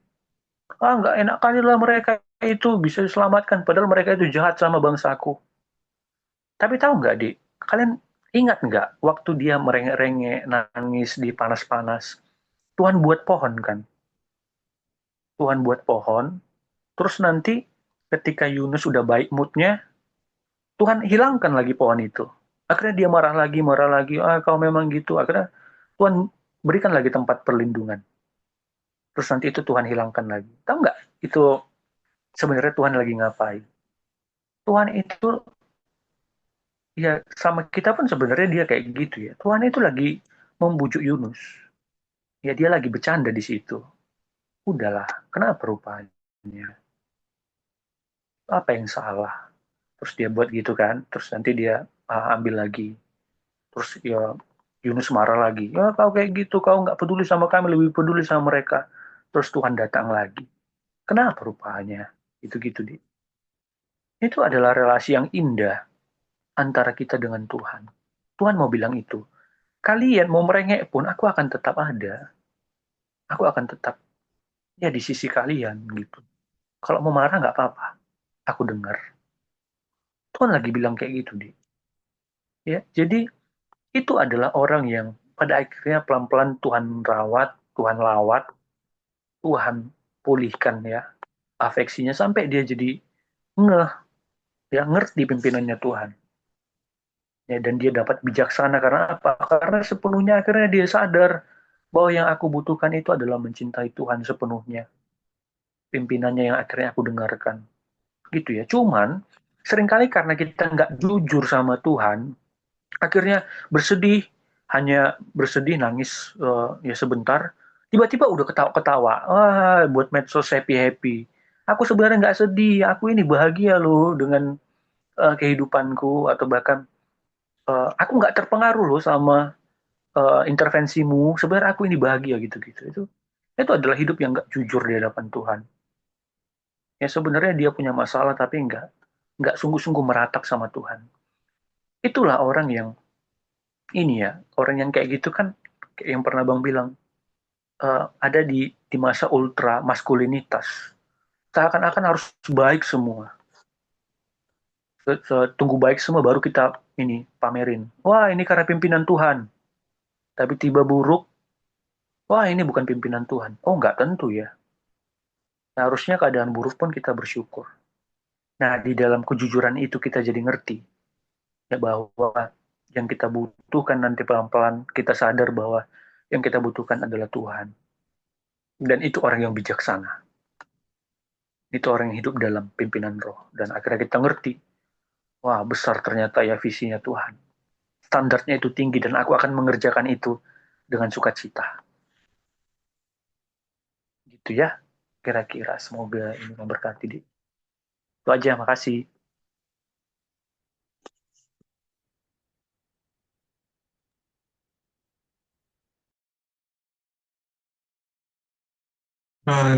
Ah, nggak enak kali lah mereka itu bisa diselamatkan. Padahal mereka itu jahat sama bangsaku. Tapi tahu nggak, Dik? Kalian ingat nggak waktu dia merengek-rengek, nangis di panas-panas? Tuhan buat pohon kan? Tuhan buat pohon. Terus nanti ketika Yunus udah baik moodnya, Tuhan hilangkan lagi pohon itu. Akhirnya dia marah lagi. Ah, kau memang gitu. Akhirnya Tuhan berikan lagi tempat perlindungan. Terus nanti itu Tuhan hilangkan lagi. Tahu nggak? Itu sebenarnya Tuhan lagi ngapain? Tuhan itu ya sama kita pun sebenarnya dia kayak gitu ya. Tuhan itu lagi membujuk Yunus. Ya dia lagi bercanda di situ. Udahlah, kenapa rupanya? Apa yang salah? Terus dia buat gitu kan. Terus nanti dia ambil lagi. Terus ya Yunus marah lagi. Ya kau kayak gitu, kau nggak peduli sama kami, lebih peduli sama mereka. Terus Tuhan datang lagi. Kenapa rupanya? Itu gitu, Di. Itu adalah relasi yang indah antara kita dengan Tuhan. Tuhan mau bilang itu. Kalian mau merengek pun, aku akan tetap ada. Aku akan tetap ya di sisi kalian gitu. Kalau mau marah nggak apa-apa. Aku dengar. Tuhan lagi bilang kayak gitu, Di. Ya, jadi itu adalah orang yang pada akhirnya pelan-pelan Tuhan rawat, Tuhan lawat, Tuhan pulihkan ya afeksinya sampai dia jadi ngeh ya ngerti pimpinannya Tuhan ya dan dia dapat bijaksana karena apa? Karena sepenuhnya akhirnya dia sadar bahwa yang aku butuhkan itu adalah mencintai Tuhan sepenuhnya, pimpinannya yang akhirnya aku dengarkan gitu ya. Cuman seringkali karena kita nggak jujur sama Tuhan akhirnya bersedih, hanya bersedih nangis ya sebentar, tiba-tiba udah ketawa-ketawa, wah buat medsos happy-happy. Aku sebenarnya nggak sedih, aku ini bahagia loh dengan kehidupanku, atau bahkan aku nggak terpengaruh loh sama intervensimu, sebenarnya aku ini bahagia gitu-gitu. Itu adalah hidup yang nggak jujur di hadapan Tuhan. Ya sebenarnya dia punya masalah tapi nggak sungguh-sungguh meratap sama Tuhan. Itulah orang yang ini ya, orang yang kayak gitu kan, kayak yang pernah Bang bilang, ada di masa ultra maskulinitas. Seakan-akan harus baik semua. Tunggu baik semua baru kita ini pamerin. Wah ini karena pimpinan Tuhan. Tapi tiba buruk, wah ini bukan pimpinan Tuhan. Oh nggak tentu ya. Nah, harusnya keadaan buruk pun kita bersyukur. Nah, di dalam kejujuran itu kita jadi ngerti ya bahwa yang kita butuhkan nanti pelan-pelan kita sadar bahwa yang kita butuhkan adalah Tuhan. Dan itu orang yang bijaksana. Itu orang yang hidup dalam pimpinan roh. Dan akhirnya kita ngerti, wah besar ternyata ya visinya Tuhan. Standarnya itu tinggi dan aku akan mengerjakan itu dengan sukacita. Gitu ya, kira-kira. Semoga ini memberkati. Itu aja, makasih.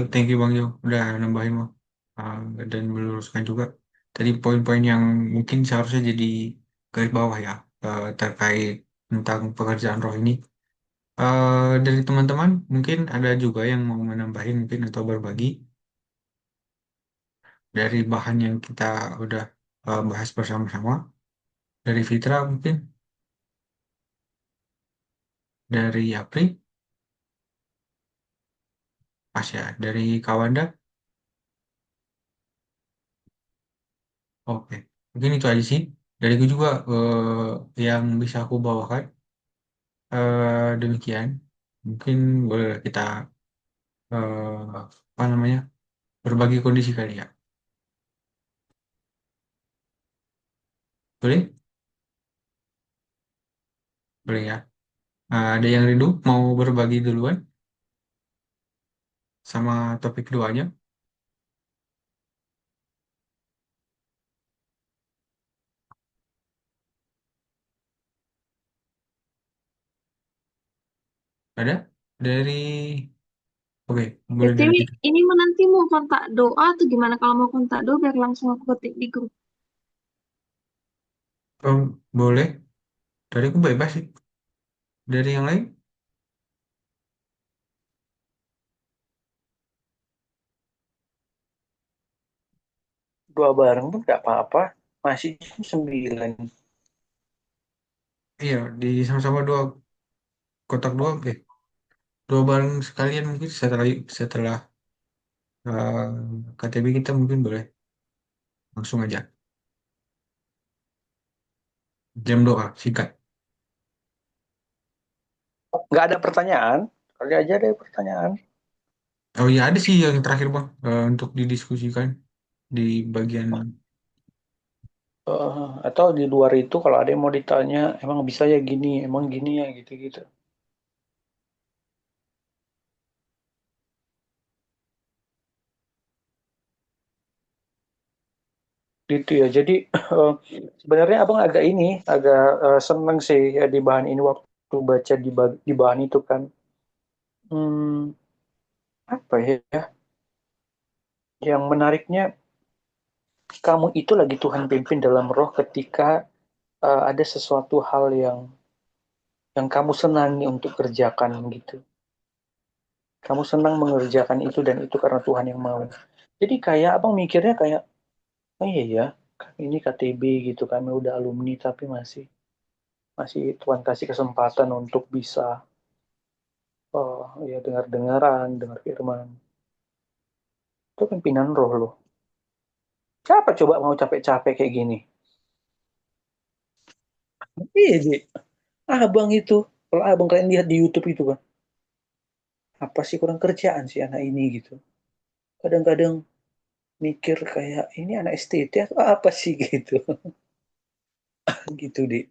Thank you Bang Jo, udah nambahin Bang. Ah, dan meluruskan juga tadi poin-poin yang mungkin seharusnya jadi garis bawah ya, terkait tentang pekerjaan roh ini. Dari teman-teman mungkin ada juga yang mau menambahin mungkin atau berbagi dari bahan yang kita udah bahas bersama-sama. Dari Fitra mungkin, dari Apri, pas ya, dari Kawanda. Oke, mungkin itu aja sih. Dariku juga yang bisa aku bawakan demikian. Mungkin boleh kita apa namanya, berbagi kondisi kali ya. Boleh? Boleh ya. Ada yang rindu mau berbagi duluan sama topik keduanya? Ada? Dari, oke, boleh dari BTW, kita. ini nanti mau kontak doa atau gimana? Kalau mau kontak doa biar langsung aku ketik di grup. Boleh. Dari aku bebas sih. Dari yang lain? Dua bareng pun nggak apa-apa. Masih jam 9. Iya, di sama-sama dua kotak dua, oke. Dua bareng sekalian mungkin setelah setelah KTB kita mungkin boleh langsung aja. Jam doa, singkat. Nggak ada pertanyaan. Kali aja ada pertanyaan. Oh iya, ada sih yang terakhir Bang, untuk didiskusikan di bagian. Atau di luar itu kalau ada yang mau ditanya, emang bisa ya gini, emang gini ya gitu-gitu. Gitu ya. Jadi sebenarnya abang agak ini, agak seneng sih ya di bahan ini waktu baca di bahan itu kan. Hmm, apa ya? Yang menariknya kamu itu lagi Tuhan pimpin dalam roh ketika ada sesuatu hal yang kamu senangi untuk kerjakan gitu. Kamu senang mengerjakan itu dan itu karena Tuhan yang mau. Jadi kayak abang mikirnya kayak, oh iya ya, ini KTB gitu kan, udah alumni tapi masih masih Tuhan kasih kesempatan untuk bisa ya dengar-dengaran, dengar firman. Itu pimpinan roh loh. Siapa coba mau capek-capek kayak gini? Iya, Ji. Abang itu, kalau abang kalian lihat di YouTube itu kan, apa sih kurang kerjaan sih anak ini gitu. Kadang-kadang mikir kayak ini anak STT atau apa sih gitu, gitu deh.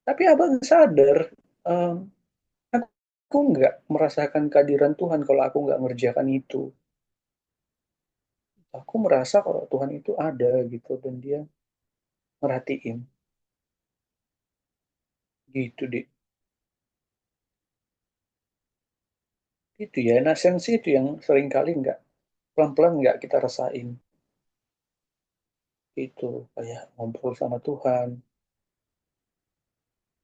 Tapi abang sadar, em, aku nggak merasakan kehadiran Tuhan kalau aku nggak ngerjakan itu. Aku merasa kalau Tuhan itu ada gitu dan Dia merhatiin gitu deh. Itu ya, nah sensi itu yang sering kali nggak pelan-pelan nggak kita rasain. Itu kayak ngobrol sama Tuhan,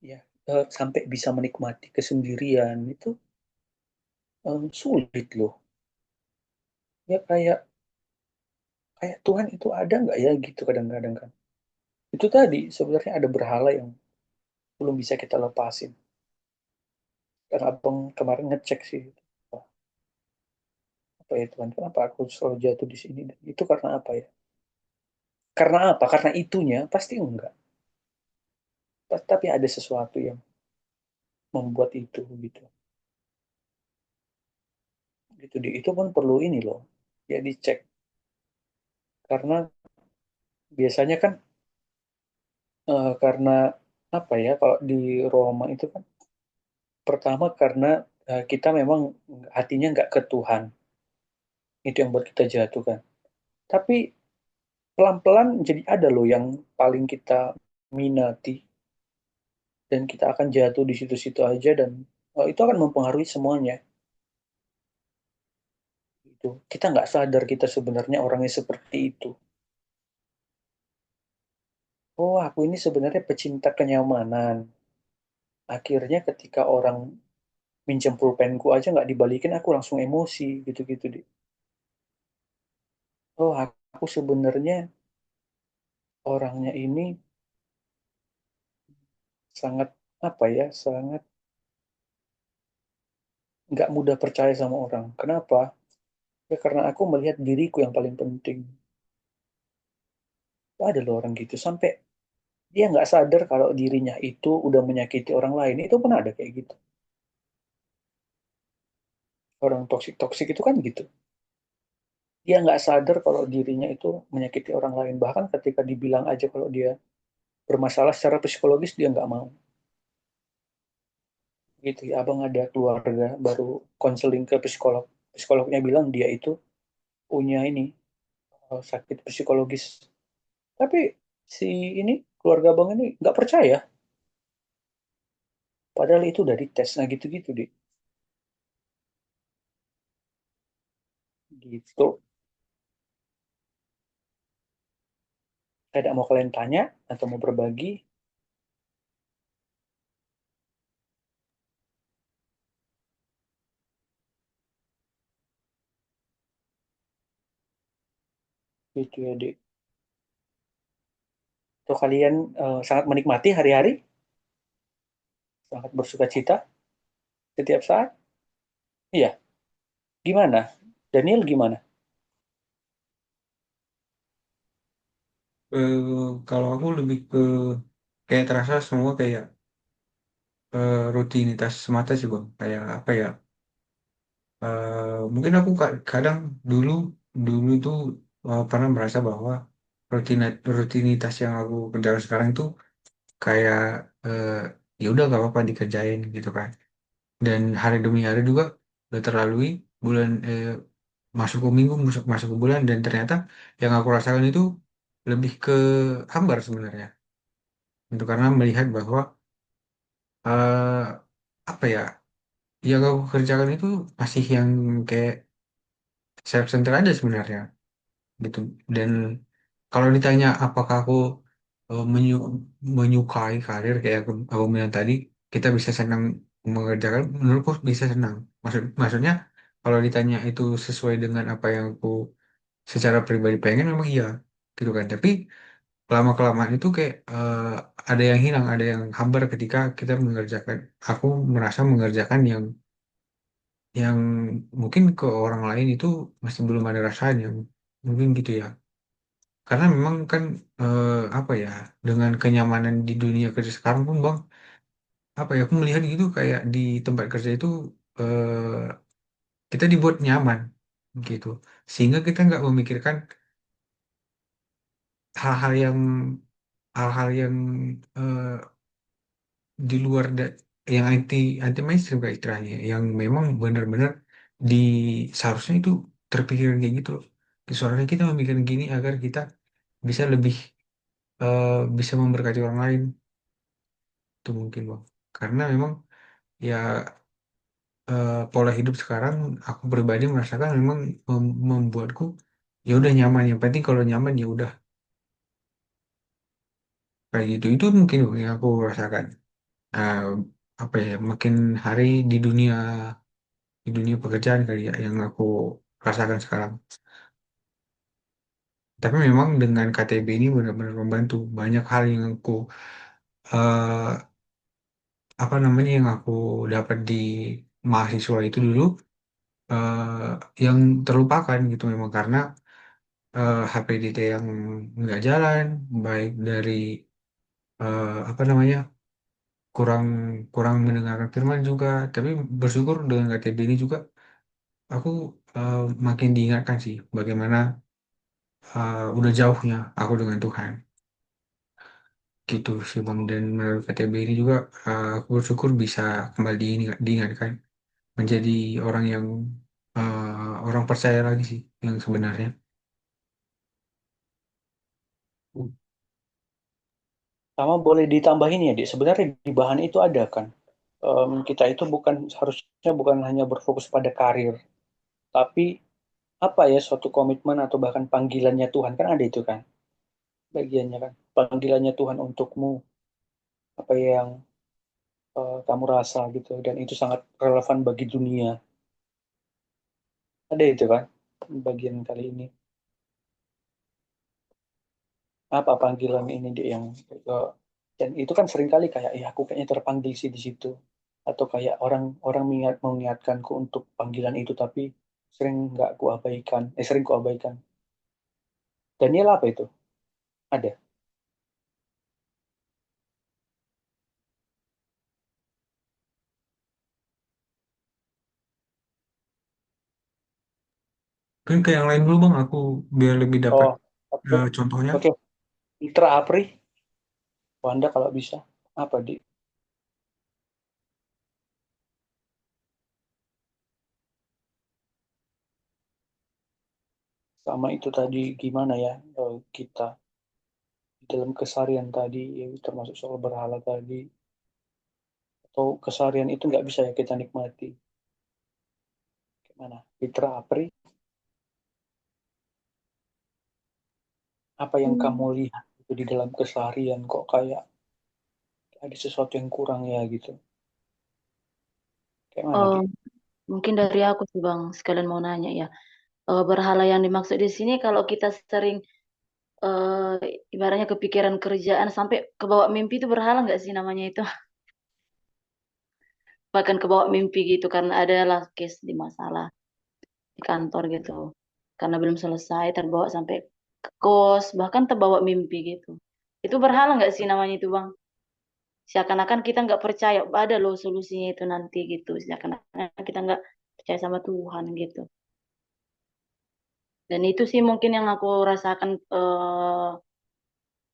ya sampai bisa menikmati kesendirian itu sulit loh. Ya kayak kayak Tuhan itu ada nggak ya gitu kadang-kadang kan. Itu tadi sebenarnya ada berhala yang belum bisa kita lepasin. Dan abang kemarin ngecek sih, oh, apa ya Tuhan, kenapa aku selalu jatuh di sini? Dan itu karena apa ya? Karena apa? Karena itunya pasti enggak. Tapi ada sesuatu yang membuat itu gitu. Gitu di itu pun perlu ini loh. Ya dicek karena biasanya kan karena apa ya kalau di Roma itu kan pertama karena kita memang hatinya nggak ke Tuhan, itu yang buat kita jatuh kan. Tapi pelan-pelan jadi ada loh yang paling kita minati dan kita akan jatuh di situ-situ aja dan itu akan mempengaruhi semuanya. Itu kita nggak sadar kita sebenarnya orangnya seperti itu. Oh, aku ini sebenarnya pecinta kenyamanan. Akhirnya ketika orang minjem pulpenku aja nggak dibalikin, aku langsung emosi gitu-gitu deh. Oh, aku sebenarnya orangnya ini sangat apa ya, sangat nggak mudah percaya sama orang. Kenapa? Ya karena aku melihat diriku yang paling penting. Ada loh orang gitu sampai dia nggak sadar kalau dirinya itu udah menyakiti orang lain. Itu pun ada kayak gitu. Orang toksik-toksik itu kan gitu. Dia nggak sadar kalau dirinya itu menyakiti orang lain. Bahkan ketika dibilang aja kalau dia bermasalah secara psikologis, dia nggak mau. Gitu ya, abang ada keluarga baru konseling ke psikolog. Psikolognya bilang dia itu punya ini sakit psikologis. Tapi si ini keluarga abang ini nggak percaya. Padahal itu udah dites. Nah gitu-gitu deh. Gitu. Ada mau kalian tanya atau mau berbagi? Gitu ya, Dek. Atau kalian sangat menikmati hari-hari, sangat bersuka cita setiap saat? Iya. Gimana? Daniel gimana? Kalau aku lebih ke kayak terasa semua kayak rutinitas semata sih bang. Kayak apa ya? Mungkin aku kadang dulu dulu tuh pernah merasa bahwa rutinitas yang aku kerjakan sekarang itu kayak eh, ya udah gak apa-apa dikerjain gitu kan. Dan hari demi hari juga udah terlalui bulan masuk ke minggu masuk ke bulan dan ternyata yang aku rasakan itu lebih ke hambar sebenarnya. Itu karena melihat bahwa eh, apa ya yang aku kerjakan itu masih yang kayak self center aja sebenarnya gitu. Dan kalau ditanya apakah aku menyukai karir kayak aku bilang tadi, kita bisa senang mengerjakan, menurutku bisa senang. Maksudnya kalau ditanya itu sesuai dengan apa yang aku secara pribadi pengen, memang iya gitu kan. Tapi lama kelamaan itu kayak ada yang hilang, ada yang hambar ketika kita mengerjakan. Aku merasa mengerjakan yang mungkin ke orang lain itu masih belum ada rasanya, mungkin gitu ya. Karena memang kan apa ya, dengan kenyamanan di dunia kerja sekarang pun bang, apa ya, aku melihat gitu kayak di tempat kerja itu kita dibuat nyaman gitu, sehingga kita nggak memikirkan hal-hal yang hal-hal yang eh, di luar yang anti anti mainstream kayak istilahnya, yang memang benar-benar di seharusnya itu terpikirin kayak gitu loh. Seharusnya kita memikirkan gini agar kita bisa lebih eh, bisa memberkati orang lain. Itu mungkin bang, karena memang ya pola hidup sekarang aku pribadi merasakan memang membuatku ya udah nyaman, yang penting kalau nyaman ya udah kayak gitu. Itu mungkin yang aku rasakan. Nah, apa ya, makin hari di dunia pekerjaan kali ya yang aku rasakan sekarang. Tapi memang dengan KTB ini benar-benar membantu banyak hal yang aku eh, apa namanya yang aku dapat di mahasiswa itu dulu eh, yang terlupakan gitu memang karena HPDT yang nggak jalan, baik dari apa namanya kurang kurang mendengarkan firman juga. Tapi bersyukur dengan KTB ini juga aku eh, makin diingatkan sih bagaimana udah jauhnya aku dengan Tuhan gitu sih Bang. Dan melalui KTB ini juga aku bersyukur bisa kembali diingatkan menjadi orang yang orang percaya lagi sih yang sebenarnya. Sama boleh ditambahin ya, Dik. Sebenarnya di bahan itu ada kan. Kita itu harusnya bukan hanya berfokus pada karir, tapi apa ya suatu komitmen atau bahkan panggilannya Tuhan kan ada itu kan bagiannya kan panggilannya Tuhan untukmu apa yang kamu rasa gitu dan itu sangat relevan bagi dunia ada itu kan bagian kali ini apa panggilan ini dia yang uh, dan itu kan seringkali kayak ya aku kayaknya terpanggil sih di situ atau kayak orang mengingatkanku untuk panggilan itu tapi sering ku abaikan Daniel apa itu ada Mungkin ke yang lain dulu Bang, aku biar lebih dapat oh oke contohnya. oke Mitra Apri Wanda kalau bisa apa di sama itu tadi gimana ya kita di dalam keseharian tadi ya, termasuk soal berhala tadi atau keseharian itu nggak bisa ya kita nikmati gimana Fitra Apri apa yang kamu Hmm. lihat itu di dalam keseharian kok kayak ada sesuatu yang kurang ya gitu kayak mana Eh, di Mungkin dari aku sih Bang, sekalian mau nanya ya. Berhala yang dimaksud di sini kalau kita sering ibaratnya kepikiran kerjaan sampai kebawa mimpi itu berhala nggak sih namanya itu? Bahkan kebawa mimpi gitu karena adalah case di masalah di kantor gitu. Karena belum selesai terbawa sampai ke kos, bahkan terbawa mimpi gitu. Itu berhala nggak sih namanya itu Bang? Seakan-akan kita nggak percaya ada loh solusinya itu nanti gitu. Seakan-akan kita nggak percaya sama Tuhan gitu. Dan itu sih mungkin yang aku rasakan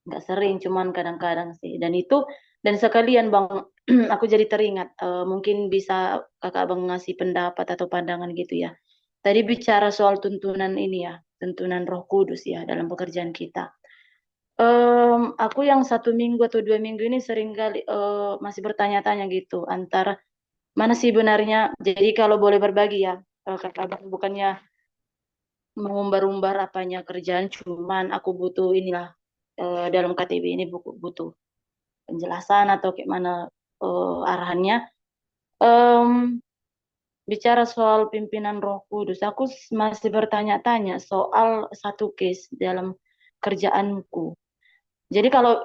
nggak sering, cuman kadang-kadang sih. Dan sekalian Bang, aku jadi teringat. Mungkin bisa kakak Abang ngasih pendapat atau pandangan gitu ya. Tadi bicara soal tuntunan ini ya, tuntunan Roh Kudus ya dalam pekerjaan kita. Aku yang 1 minggu atau 2 minggu ini sering kali masih bertanya-tanya gitu antara mana sih benarnya. Jadi kalau boleh berbagi ya, kakak Abang bukannya mengumbar-umbar apanya kerjaan, cuman aku butuh inilah dalam KTB ini butuh penjelasan atau kayak mana arahannya. Em, Bicara soal pimpinan Roh Kudus, aku masih bertanya-tanya soal satu case dalam kerjaanku. Jadi kalau